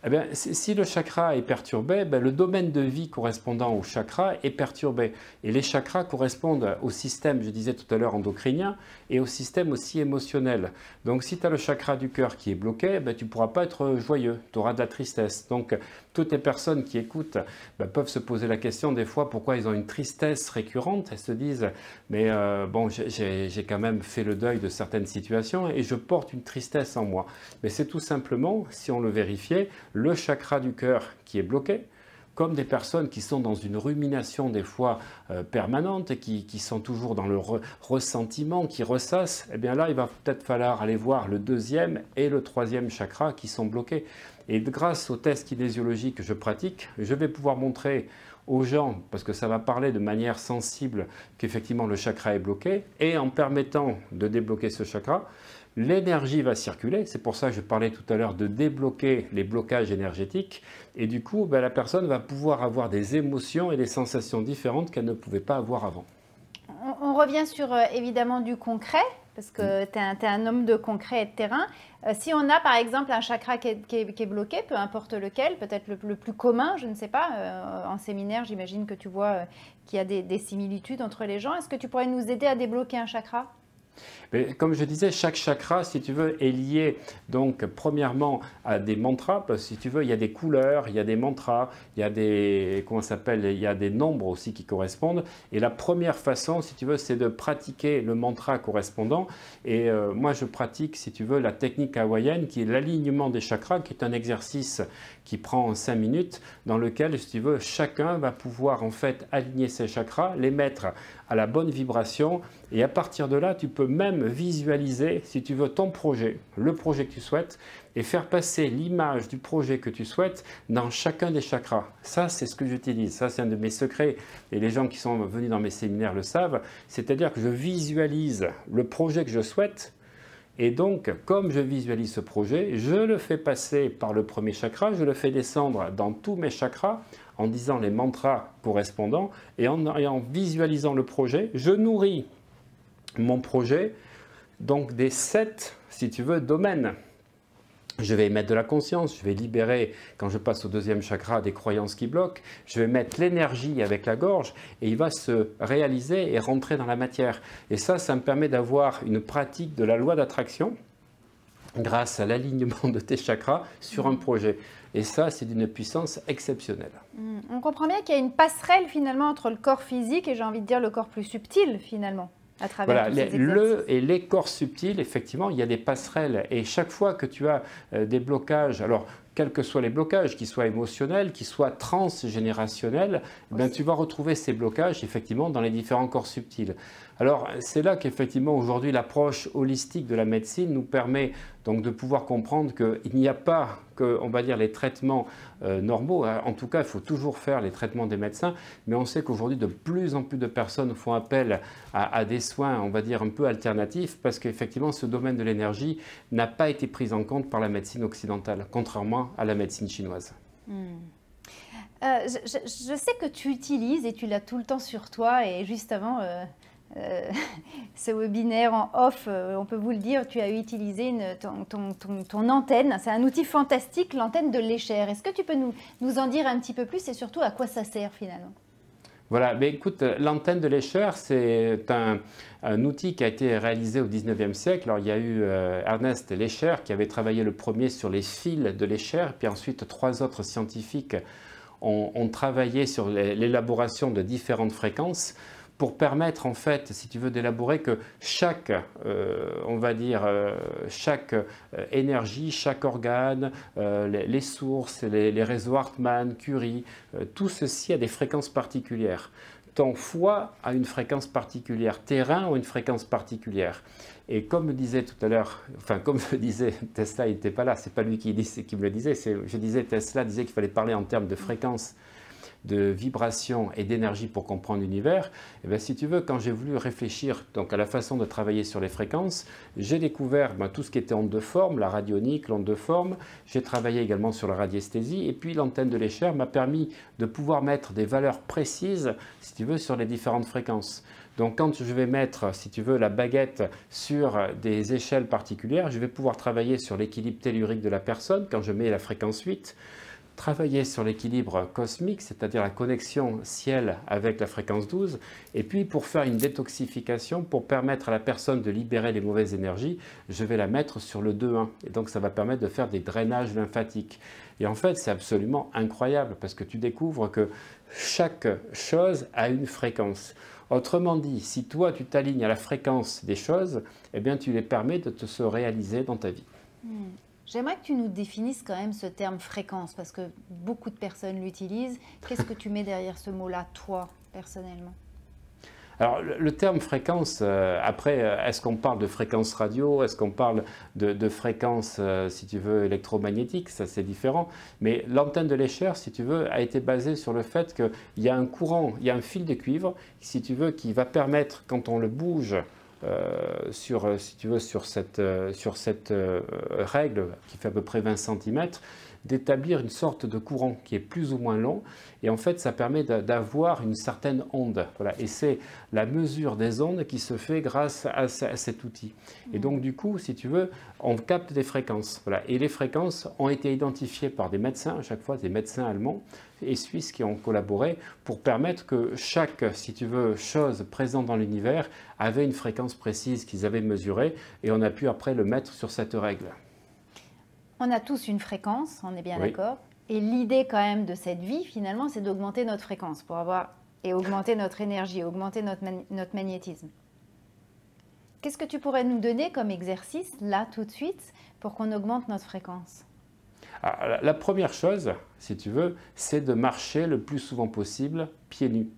[SPEAKER 2] Eh bien, si le chakra est perturbé, le domaine de vie correspondant au chakra est perturbé. Et les chakras correspondent au système, je disais tout à l'heure, endocrinien et au système aussi émotionnel. Donc si tu as le chakra du cœur qui est bloqué, tu ne pourras pas être joyeux, tu auras de la tristesse. Donc toutes les personnes qui écoutent peuvent se poser la question des fois pourquoi ils ont une tristesse récurrente. Elles se disent, mais bon, j'ai quand même fait le deuil de certaines situations et je porte une tristesse en moi. Mais c'est tout simplement, si on le vérifiait, le chakra du cœur qui est bloqué, comme des personnes qui sont dans une rumination des fois permanente et qui sont toujours dans le ressentiment, qui ressassent, eh bien là, il va peut-être falloir aller voir le 2e et le 3e chakra qui sont bloqués. Et grâce aux tests kinésiologiques que je pratique, je vais pouvoir montrer aux gens, parce que ça va parler de manière sensible qu'effectivement le chakra est bloqué, et en permettant de débloquer ce chakra, l'énergie va circuler. C'est pour ça que je parlais tout à l'heure de débloquer les blocages énergétiques. Et du coup, la personne va pouvoir avoir des émotions et des sensations différentes qu'elle ne pouvait pas avoir avant.
[SPEAKER 1] On revient sur évidemment du concret, parce que tu es un homme de concret et de terrain. Si on a par exemple un chakra qui est bloqué, peu importe lequel, peut-être le plus commun, je ne sais pas, en séminaire j'imagine que tu vois qu'il y a des similitudes entre les gens. Est-ce que tu pourrais nous aider à débloquer un chakra ?
[SPEAKER 2] Mais comme je disais, chaque chakra, si tu veux, est lié donc premièrement à des mantras, parce que si tu veux, il y a des couleurs, il y a des mantras, il y a des, comment ça s'appelle, il y a des nombres aussi qui correspondent. Et la première façon, si tu veux, c'est de pratiquer le mantra correspondant. Et moi, je pratique, si tu veux, la technique hawaïenne, qui est l'alignement des chakras, qui est un exercice qui prend 5 minutes, dans lequel, si tu veux, chacun va pouvoir en fait aligner ses chakras, les mettre à la bonne vibration, et à partir de là, tu peux même visualiser, si tu veux, ton projet, le projet que tu souhaites, et faire passer l'image du projet que tu souhaites dans chacun des chakras. Ça, c'est ce que j'utilise. Ça, c'est un de mes secrets, et les gens qui sont venus dans mes séminaires le savent, c'est-à-dire que je visualise le projet que je souhaite, et donc, comme je visualise ce projet, je le fais passer par le premier chakra, je le fais descendre dans tous mes chakras en disant les mantras correspondants et en visualisant le projet, je nourris mon projet donc des 7, si tu veux, domaines. Je vais mettre de la conscience, je vais libérer, quand je passe au 2e chakra, des croyances qui bloquent, je vais mettre l'énergie avec la gorge et il va se réaliser et rentrer dans la matière. Et ça me permet d'avoir une pratique de la loi d'attraction grâce à l'alignement de tes chakras sur un projet. Et ça, c'est d'une puissance exceptionnelle.
[SPEAKER 1] On comprend bien qu'il y a une passerelle finalement entre le corps physique et j'ai envie de dire le corps plus subtil finalement. À travers
[SPEAKER 2] le et les corps subtils, effectivement, il y a des passerelles. Et chaque fois que tu as des blocages, alors quels que soient les blocages, qu'ils soient émotionnels, qu'ils soient transgénérationnels, eh bien, tu vas retrouver ces blocages effectivement dans les différents corps subtils. Alors c'est là qu'effectivement aujourd'hui l'approche holistique de la médecine nous permet donc de pouvoir comprendre qu'il n'y a pas que, on va dire, les traitements normaux. En tout cas, il faut toujours faire les traitements des médecins, mais on sait qu'aujourd'hui de plus en plus de personnes font appel à des soins, on va dire, un peu alternatifs, parce qu'effectivement ce domaine de l'énergie n'a pas été pris en compte par la médecine occidentale, contrairement à la médecine chinoise.
[SPEAKER 1] Je sais que tu utilises, et tu l'as tout le temps sur toi, et juste avant ce webinaire en off, on peut vous le dire, tu as utilisé ton antenne. C'est un outil fantastique, l'antenne de l'Escher. Est-ce que tu peux nous en dire un petit peu plus et surtout à quoi ça sert finalement?
[SPEAKER 2] Voilà, mais écoute, l'antenne de l'Escher, c'est un outil qui a été réalisé au 19e siècle. Alors, il y a eu Ernest l'Escher qui avait travaillé le premier sur les fils de l'Escher, puis ensuite 3 autres scientifiques ont travaillé sur l'élaboration de différentes fréquences pour permettre en fait, si tu veux, d'élaborer que chaque, on va dire, chaque énergie, chaque organe, les sources, les réseaux Hartmann, Curie, tout ceci a des fréquences particulières. Ton foie a une fréquence particulière, tes reins ont une fréquence particulière. Et comme me disait tout à l'heure, enfin comme je disais, Tesla, il n'était pas là, c'est pas lui qui me le disait, je disais, Tesla disait qu'il fallait parler en termes de fréquence, de vibration et d'énergie pour comprendre l'univers. Et bien, si tu veux, quand j'ai voulu réfléchir donc, à la façon de travailler sur les fréquences, j'ai découvert tout ce qui était onde de forme, la radionique, l'onde de forme. J'ai travaillé également sur la radiesthésie. Et puis l'antenne de l'Escher m'a permis de pouvoir mettre des valeurs précises, si tu veux, sur les différentes fréquences. Donc quand je vais mettre, si tu veux, la baguette sur des échelles particulières, je vais pouvoir travailler sur l'équilibre tellurique de la personne quand je mets la fréquence 8, travailler sur l'équilibre cosmique, c'est-à-dire la connexion ciel avec la fréquence 12, et puis pour faire une détoxification, pour permettre à la personne de libérer les mauvaises énergies, je vais la mettre sur le 2-1, et donc ça va permettre de faire des drainages lymphatiques. Et en fait, c'est absolument incroyable, parce que tu découvres que chaque chose a une fréquence. Autrement dit, si toi tu t'alignes à la fréquence des choses, eh bien tu les permets de te se réaliser dans ta vie.
[SPEAKER 1] J'aimerais que tu nous définisses quand même ce terme fréquence, parce que beaucoup de personnes l'utilisent. Qu'est-ce que tu mets derrière ce mot-là, toi, personnellement?
[SPEAKER 2] Alors, le terme fréquence, après, est-ce qu'on parle de fréquence radio? Est-ce qu'on parle de fréquence, si tu veux, électromagnétique? Ça, c'est différent. Mais l'antenne de l'Escher, si tu veux, a été basée sur le fait qu'il y a un courant, il y a un fil de cuivre, si tu veux, qui va permettre, quand on le bouge, si tu veux, sur cette règle qui fait à peu près 20 cm, d'établir une sorte de courant qui est plus ou moins long. Et en fait, ça permet d'avoir une certaine onde. Voilà. Et c'est la mesure des ondes qui se fait grâce à cet outil. Et donc, du coup, si tu veux, on capte des fréquences. Voilà. Et les fréquences ont été identifiées par des médecins, à chaque fois des médecins allemands et suisses qui ont collaboré pour permettre que chaque, si tu veux, chose présente dans l'univers avait une fréquence précise qu'ils avaient mesurée. Et on a pu après le mettre sur cette règle.
[SPEAKER 1] On a tous une fréquence, on est bien
[SPEAKER 2] Oui.
[SPEAKER 1] d'accord. Et l'idée quand même de cette vie, finalement, c'est d'augmenter notre fréquence pour avoir et augmenter notre énergie, augmenter notre magnétisme. Qu'est-ce que tu pourrais nous donner comme exercice, là, tout de suite, pour qu'on augmente notre fréquence?
[SPEAKER 2] Alors, la première chose, si tu veux, c'est de marcher le plus souvent possible pieds nus.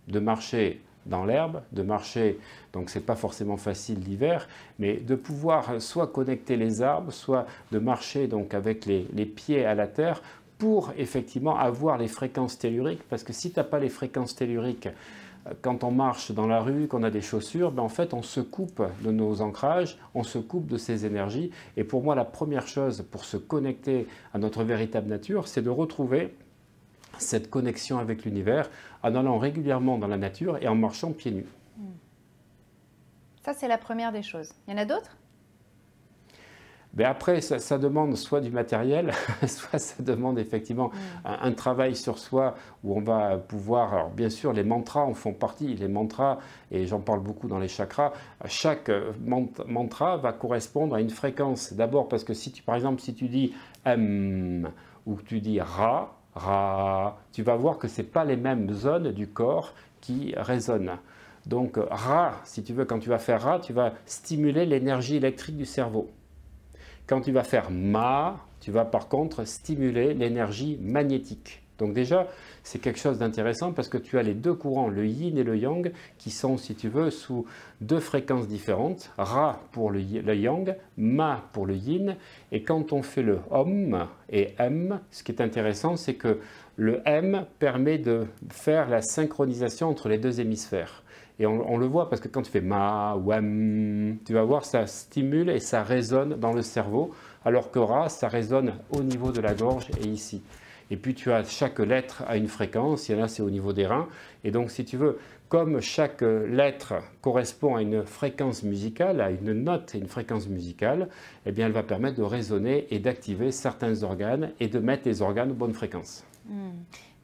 [SPEAKER 2] De marcher dans l'herbe, de marcher, donc c'est pas forcément facile l'hiver, mais de pouvoir soit connecter les arbres, soit de marcher donc avec les pieds à la terre pour effectivement avoir les fréquences telluriques, parce que si tu n'as pas les fréquences telluriques, quand on marche dans la rue, qu'on a des chaussures, ben en fait on se coupe de nos ancrages, on se coupe de ces énergies, et pour moi la première chose pour se connecter à notre véritable nature, c'est de retrouver cette connexion avec l'univers en allant régulièrement dans la nature et en marchant pieds nus.
[SPEAKER 1] Ça, c'est la première des choses. Il y en a d'autres?
[SPEAKER 2] Ben après, ça demande soit du matériel, soit ça demande effectivement un travail sur soi où on va pouvoir, alors bien sûr les mantras en font partie, les mantras, et j'en parle beaucoup dans les chakras, chaque mantra va correspondre à une fréquence. D'abord parce que si tu, par exemple, si tu dis M ou que tu dis Ra, Ra, tu vas voir que ce n'est pas les mêmes zones du corps qui résonnent. Donc Ra, si tu veux, quand tu vas faire Ra, tu vas stimuler l'énergie électrique du cerveau. Quand tu vas faire ma, tu vas par contre stimuler l'énergie magnétique. Donc déjà, c'est quelque chose d'intéressant parce que tu as les deux courants, le yin et le yang, qui sont, si tu veux, sous deux fréquences différentes. Ra pour le yang, ma pour le yin. Et quand on fait le om et m, ce qui est intéressant, c'est que le m permet de faire la synchronisation entre les deux hémisphères. Et on le voit parce que quand tu fais ma ou m, tu vas voir, ça stimule et ça résonne dans le cerveau, alors que ra, ça résonne au niveau de la gorge et ici. Et puis tu as chaque lettre à une fréquence, il y en a c'est au niveau des reins. Et donc si tu veux, comme chaque lettre correspond à une fréquence musicale, à une note et une fréquence musicale, eh bien elle va permettre de résonner et d'activer certains organes et de mettre les organes aux bonnes fréquences.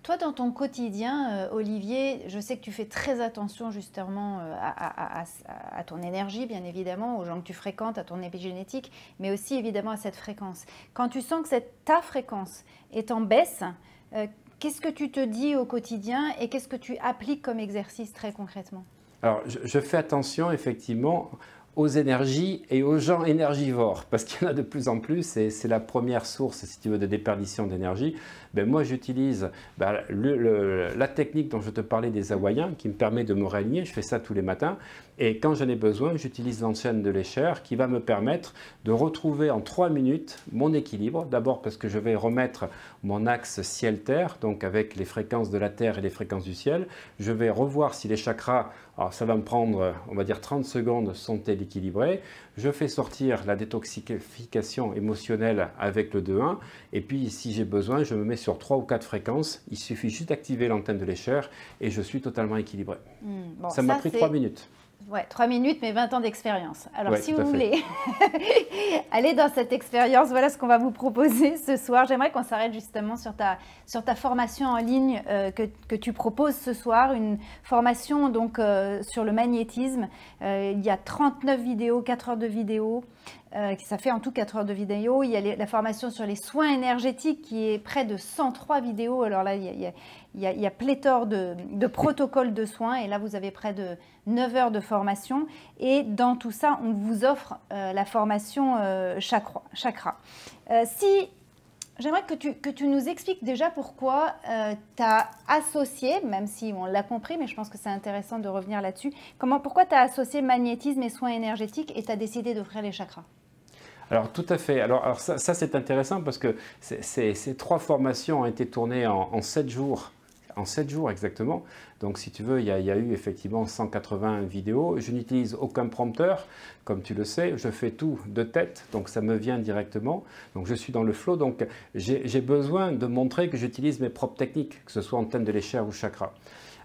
[SPEAKER 1] Toi, dans ton quotidien, Olivier, je sais que tu fais très attention justement à ton énergie, bien évidemment, aux gens que tu fréquentes, à ton épigénétique, mais aussi évidemment à cette fréquence. Quand tu sens que ta fréquence est en baisse, qu'est-ce que tu te dis au quotidien et qu'est-ce que tu appliques comme exercice très concrètement?
[SPEAKER 2] Alors, je fais attention effectivement aux énergies et aux gens énergivores, parce qu'il y en a de plus en plus et c'est la première source, si tu veux, de déperdition d'énergie. Ben moi, j'utilise la technique dont je te parlais des Hawaïens qui me permet de me réaligner. Je fais ça tous les matins et quand j'en ai besoin, j'utilise l'enchaîne de l'Escher qui va me permettre de retrouver en 3 minutes mon équilibre. D'abord parce que je vais remettre mon axe ciel-terre, donc avec les fréquences de la Terre et les fréquences du ciel. Je vais revoir si les chakras, alors ça va me prendre, on va dire 30 secondes, sont-elles équilibrées. Je fais sortir la détoxification émotionnelle avec le 2-1 et puis si j'ai besoin, je me mets sur 3 ou 4 fréquences. Il suffit juste d'activer l'antenne de l'Escher et je suis totalement équilibré.
[SPEAKER 1] Bon,
[SPEAKER 2] ça m'a pris 3 minutes.
[SPEAKER 1] Ouais, 3 minutes, mais 20 ans d'expérience. Alors,
[SPEAKER 2] ouais,
[SPEAKER 1] si vous voulez aller dans cette expérience, voilà ce qu'on va vous proposer ce soir. J'aimerais qu'on s'arrête justement sur ta formation en ligne que tu proposes ce soir, une formation donc sur le magnétisme. Il y a 39 vidéos, 4 heures de vidéo. Ça fait en tout 4 heures de vidéo. Il y a la formation sur les soins énergétiques qui est près de 103 vidéos. Alors là, il y a pléthore de protocoles de soins. Et là, vous avez près de 9 heures de formation. Et dans tout ça, on vous offre la formation chakra. J'aimerais que tu nous expliques déjà pourquoi tu as associé, même si on l'a compris, mais je pense que c'est intéressant de revenir là-dessus, pourquoi tu as associé magnétisme et soins énergétiques et tu as décidé d'offrir les chakras?
[SPEAKER 2] Alors tout à fait. Alors ça c'est intéressant parce que ces 3 formations ont été tournées en 7 jours. En 7 jours exactement. Donc si tu veux, il y a eu effectivement 180 vidéos. Je n'utilise aucun prompteur, comme tu le sais. Je fais tout de tête, donc ça me vient directement. Donc je suis dans le flow. Donc j'ai besoin de montrer que j'utilise mes propres techniques, que ce soit antenne de l'Escher ou chakra.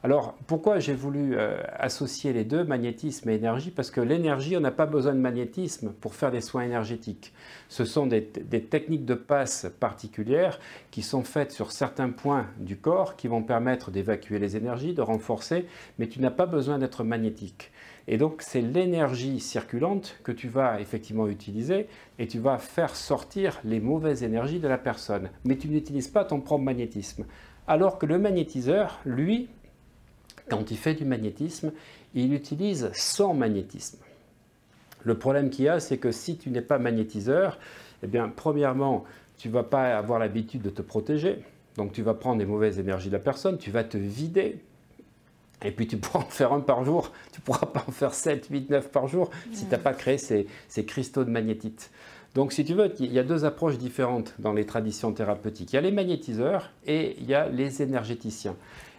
[SPEAKER 2] Alors, pourquoi j'ai voulu associer les deux, magnétisme et énergie? Parce que l'énergie, on n'a pas besoin de magnétisme pour faire des soins énergétiques. Ce sont des techniques de passe particulières qui sont faites sur certains points du corps qui vont permettre d'évacuer les énergies, de renforcer, mais tu n'as pas besoin d'être magnétique. Et donc, c'est l'énergie circulante que tu vas effectivement utiliser et tu vas faire sortir les mauvaises énergies de la personne. Mais tu n'utilises pas ton propre magnétisme. Alors que le magnétiseur, lui, quand il fait du magnétisme, il utilise son magnétisme. Le problème qu'il y a, c'est que si tu n'es pas magnétiseur, eh bien, premièrement, tu ne vas pas avoir l'habitude de te protéger. Donc, tu vas prendre les mauvaises énergies de la personne, tu vas te vider. Et puis, tu pourras en faire un par jour. Tu ne pourras pas en faire 7, 8, 9 par jour si tu n'as pas créé ces cristaux de magnétite. Donc, si tu veux, il y a 2 approches différentes dans les traditions thérapeutiques. Il y a les magnétiseurs et il y a les énergéticiens.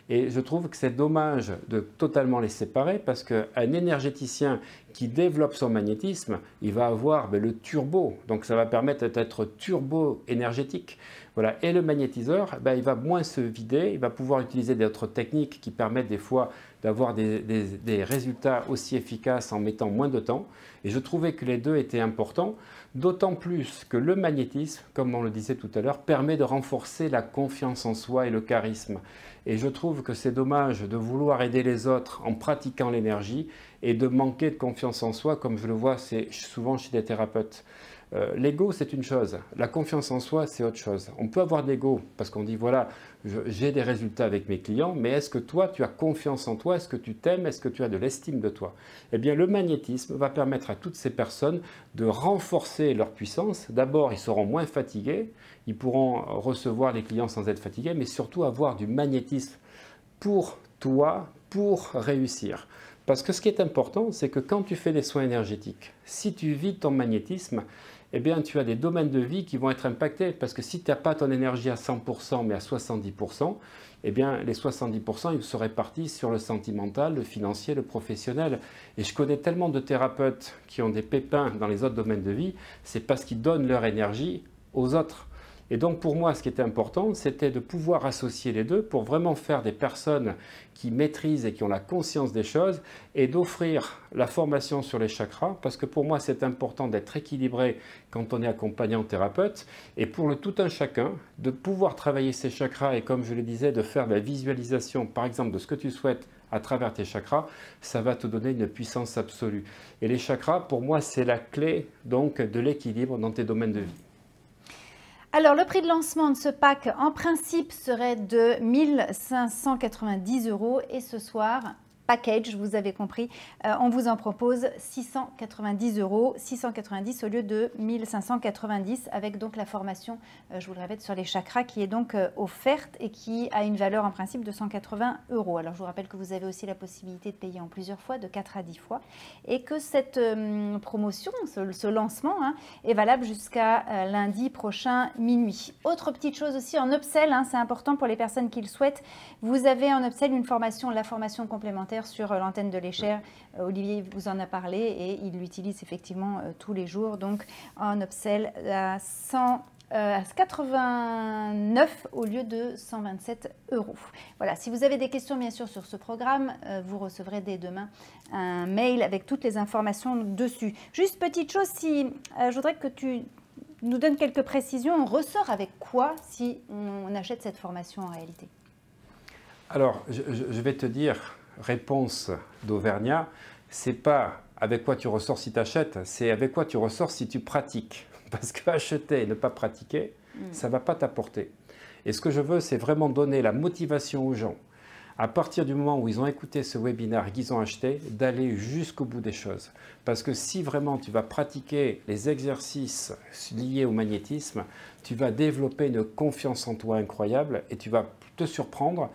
[SPEAKER 2] Et je trouve que c'est dommage de totalement les séparer parce qu'un énergéticien qui développe son magnétisme, il va avoir le turbo. Donc ça va permettre d'être turbo-énergétique. Voilà. Et le magnétiseur, il va moins se vider, il va pouvoir utiliser d'autres techniques qui permettent des fois d'avoir des résultats aussi efficaces en mettant moins de temps. Et je trouvais que les deux étaient importants, d'autant plus que le magnétisme, comme on le disait tout à l'heure, permet de renforcer la confiance en soi et le charisme. Et je trouve que c'est dommage de vouloir aider les autres en pratiquant l'énergie et de manquer de confiance en soi, comme je le vois souvent chez des thérapeutes. L'ego, c'est une chose. La confiance en soi, c'est autre chose. On peut avoir de l'ego parce qu'on dit, voilà, j'ai des résultats avec mes clients, mais est-ce que toi, tu as confiance en toi? Est-ce que tu t'aimes? Est-ce que tu as de l'estime de toi? Eh bien, le magnétisme va permettre à toutes ces personnes de renforcer leur puissance. D'abord, ils seront moins fatigués, ils pourront recevoir les clients sans être fatigués, mais surtout avoir du magnétisme pour toi, pour réussir. Parce que ce qui est important, c'est que quand tu fais des soins énergétiques, si tu vides ton magnétisme, eh bien, tu as des domaines de vie qui vont être impactés. Parce que si tu n'as pas ton énergie à 100%, mais à 70%, eh bien, les 70%, ils se répartissent sur le sentimental, le financier, le professionnel. Et je connais tellement de thérapeutes qui ont des pépins dans les autres domaines de vie, c'est parce qu'ils donnent leur énergie aux autres. Et donc pour moi, ce qui était important, c'était de pouvoir associer les deux pour vraiment faire des personnes qui maîtrisent et qui ont la conscience des choses et d'offrir la formation sur les chakras parce que pour moi, c'est important d'être équilibré quand on est accompagnant thérapeute et pour le tout un chacun, de pouvoir travailler ces chakras et comme je le disais, de faire de la visualisation, par exemple, de ce que tu souhaites à travers tes chakras, ça va te donner une puissance absolue. Et les chakras, pour moi, c'est la clé donc de l'équilibre dans tes domaines de vie.
[SPEAKER 1] Alors, le prix de lancement de ce pack, en principe, serait de 1 590 € et ce soir, package, vous avez compris, on vous en propose 690 €, 690 au lieu de 1590 avec donc la formation, je vous le répète, sur les chakras qui est donc offerte et qui a une valeur en principe de 180 €. Alors je vous rappelle que vous avez aussi la possibilité de payer en plusieurs fois, de 4 à 10 fois et que cette promotion, ce lancement est valable jusqu'à lundi prochain minuit. Autre petite chose aussi en upsell, c'est important pour les personnes qui le souhaitent, vous avez en upsell une formation, la formation complémentaire sur l'antenne de l'Escher. Olivier vous en a parlé et il l'utilise effectivement tous les jours. Donc en upsell à 89 au lieu de 127 €. Voilà, si vous avez des questions bien sûr sur ce programme, vous recevrez dès demain un mail avec toutes les informations dessus. Juste petite chose, je voudrais que tu nous donnes quelques précisions. On ressort avec quoi si on achète cette formation en réalité?
[SPEAKER 2] Alors, je vais te dire, réponse d'Auvergnat, c'est pas avec quoi tu ressors si tu achètes, c'est avec quoi tu ressors si tu pratiques. Parce qu'acheter et ne pas pratiquer, ça ne va pas t'apporter. Et ce que je veux, c'est vraiment donner la motivation aux gens, à partir du moment où ils ont écouté ce webinaire et qu'ils ont acheté, d'aller jusqu'au bout des choses. Parce que si vraiment tu vas pratiquer les exercices liés au magnétisme, tu vas développer une confiance en toi incroyable et tu vas te surprendre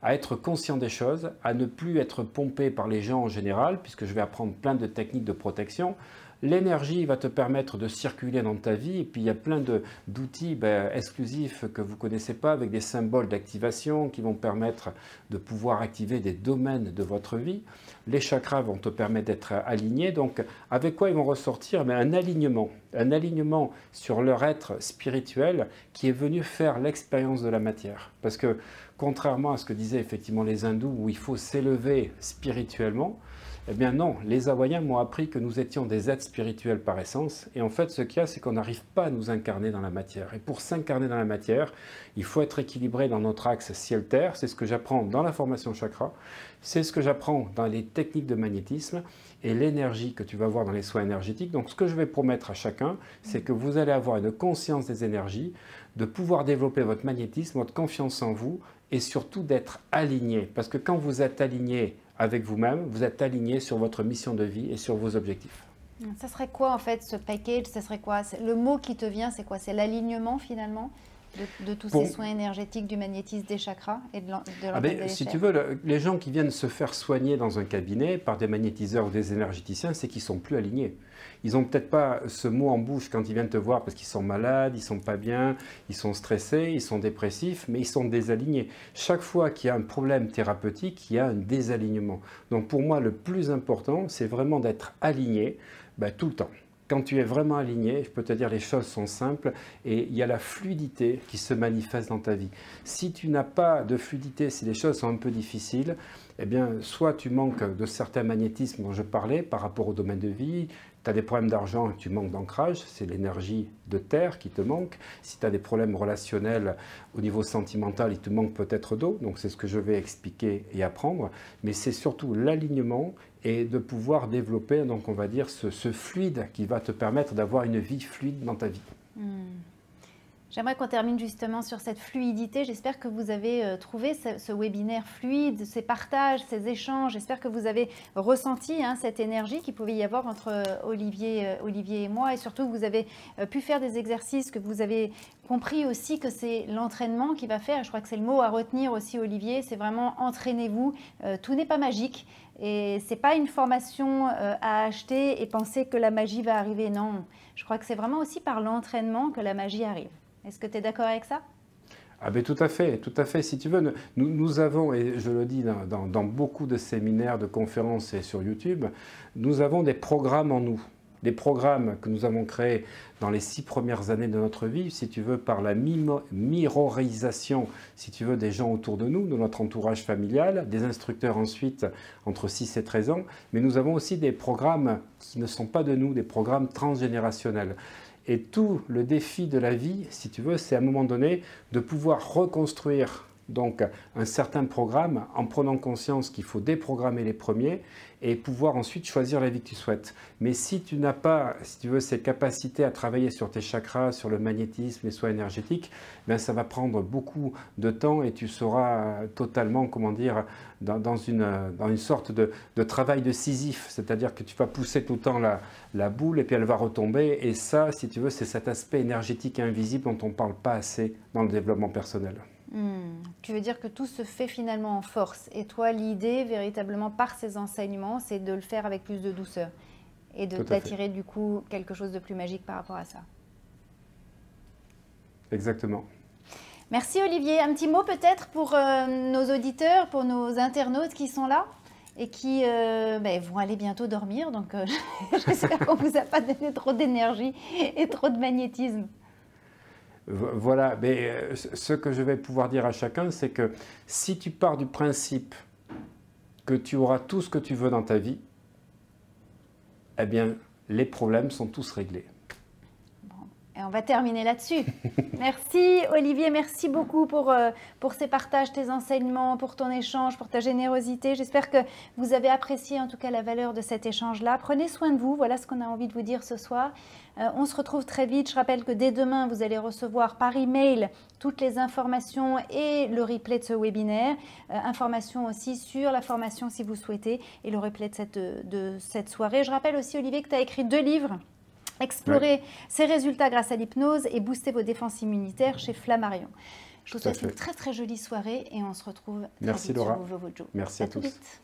[SPEAKER 2] à être conscient des choses, à ne plus être pompé par les gens en général, puisque je vais apprendre plein de techniques de protection. L'énergie va te permettre de circuler dans ta vie et puis il y a plein d'outils exclusifs que vous ne connaissez pas avec des symboles d'activation qui vont permettre de pouvoir activer des domaines de votre vie. Les chakras vont te permettre d'être aligné. Donc avec quoi ils vont ressortir? Un alignement sur leur être spirituel qui est venu faire l'expérience de la matière. Parce que contrairement à ce que disaient effectivement les hindous où il faut s'élever spirituellement, eh bien non, les Hawaïens m'ont appris que nous étions des êtres spirituels par essence. Et en fait, ce qu'il y a, c'est qu'on n'arrive pas à nous incarner dans la matière. Et pour s'incarner dans la matière, il faut être équilibré dans notre axe ciel-terre. C'est ce que j'apprends dans la formation chakra. C'est ce que j'apprends dans les techniques de magnétisme et l'énergie que tu vas voir dans les soins énergétiques. Donc, ce que je vais promettre à chacun, c'est que vous allez avoir une conscience des énergies, de pouvoir développer votre magnétisme, votre confiance en vous et surtout d'être aligné. Parce que quand vous êtes aligné avec vous-même, vous êtes aligné sur votre mission de vie et sur vos objectifs.
[SPEAKER 1] Ça serait quoi en fait ce package? Ça serait quoi? Le mot qui te vient, c'est quoi? C'est l'alignement finalement de tous ces soins énergétiques, du magnétisme, des chakras et de l'antenne de
[SPEAKER 2] si tu veux, les gens qui viennent se faire soigner dans un cabinet par des magnétiseurs ou des énergéticiens, c'est qu'ils ne sont plus alignés. Ils n'ont peut-être pas ce mot en bouche quand ils viennent te voir parce qu'ils sont malades, ils ne sont pas bien, ils sont stressés, ils sont dépressifs, mais ils sont désalignés. Chaque fois qu'il y a un problème thérapeutique, il y a un désalignement. Donc pour moi, le plus important, c'est vraiment d'être aligné tout le temps. Quand tu es vraiment aligné, je peux te dire les choses sont simples et il y a la fluidité qui se manifeste dans ta vie. Si tu n'as pas de fluidité, si les choses sont un peu difficiles, eh bien, soit tu manques de certains magnétismes dont je parlais par rapport au domaine de vie, tu as des problèmes d'argent et tu manques d'ancrage, c'est l'énergie de terre qui te manque. Si tu as des problèmes relationnels au niveau sentimental, il te manque peut-être d'eau. Donc c'est ce que je vais expliquer et apprendre. Mais c'est surtout l'alignement et de pouvoir développer, donc on va dire, ce fluide qui va te permettre d'avoir une vie fluide dans ta vie.
[SPEAKER 1] J'aimerais qu'on termine justement sur cette fluidité. J'espère que vous avez trouvé ce webinaire fluide, ces partages, ces échanges. J'espère que vous avez ressenti cette énergie qu'il pouvait y avoir entre Olivier et moi. Et surtout, que vous avez pu faire des exercices, que vous avez compris aussi que c'est l'entraînement qui va faire. Je crois que c'est le mot à retenir aussi, Olivier. C'est vraiment entraînez-vous. Tout n'est pas magique. Et ce n'est pas une formation à acheter et penser que la magie va arriver. Non, je crois que c'est vraiment aussi par l'entraînement que la magie arrive. Est-ce que tu es d'accord avec ça?
[SPEAKER 2] Ah ben tout à fait. Si tu veux, nous avons, et je le dis dans beaucoup de séminaires, de conférences et sur YouTube, nous avons des programmes en nous. Des programmes que nous avons créés dans les 6 premières années de notre vie, si tu veux, par la mirorisation, si tu veux, des gens autour de nous, de notre entourage familial, des instructeurs ensuite entre 6 et 13 ans. Mais nous avons aussi des programmes qui ne sont pas de nous, des programmes transgénérationnels. Et tout le défi de la vie, si tu veux, c'est à un moment donné de pouvoir reconstruire donc un certain programme en prenant conscience qu'il faut déprogrammer les premiers et pouvoir ensuite choisir la vie que tu souhaites. Mais si tu n'as pas, si tu veux, ces capacités à travailler sur tes chakras, sur le magnétisme, les soins énergétiques, ben ça va prendre beaucoup de temps et tu seras totalement, comment dire, dans une sorte de travail de Sisyphe. C'est-à-dire que tu vas pousser tout le temps la boule et puis elle va retomber. Et ça, si tu veux, c'est cet aspect énergétique et invisible dont on ne parle pas assez dans le développement personnel.
[SPEAKER 1] Tu veux dire que tout se fait finalement en force. Et toi, l'idée, véritablement, par ces enseignements, c'est de le faire avec plus de douceur et d'attirer du coup quelque chose de plus magique par rapport à ça.
[SPEAKER 2] Exactement.
[SPEAKER 1] Merci Olivier. Un petit mot peut-être pour nos auditeurs, pour nos internautes qui sont là et qui vont aller bientôt dormir. Donc j'espère qu'on ne vous a pas donné trop d'énergie et trop de magnétisme.
[SPEAKER 2] Voilà, mais ce que je vais pouvoir dire à chacun, c'est que si tu pars du principe que tu auras tout ce que tu veux dans ta vie, eh bien, les problèmes sont tous réglés.
[SPEAKER 1] Et on va terminer là-dessus. Merci Olivier, merci beaucoup pour ces partages, tes enseignements, pour ton échange, pour ta générosité. J'espère que vous avez apprécié en tout cas la valeur de cet échange-là. Prenez soin de vous, voilà ce qu'on a envie de vous dire ce soir. On se retrouve très vite. Je rappelle que dès demain, vous allez recevoir par email toutes les informations et le replay de ce webinaire. Informations aussi sur la formation si vous souhaitez et le replay de cette soirée. Je rappelle aussi Olivier que tu as écrit 2 livres. Explorer ses résultats grâce à l'hypnose et booster vos défenses immunitaires chez Flammarion. Je vous souhaite une très très jolie soirée et on se retrouve très vite
[SPEAKER 2] Laura.
[SPEAKER 1] sur Vovojo.
[SPEAKER 2] Merci à tous.
[SPEAKER 1] Vite.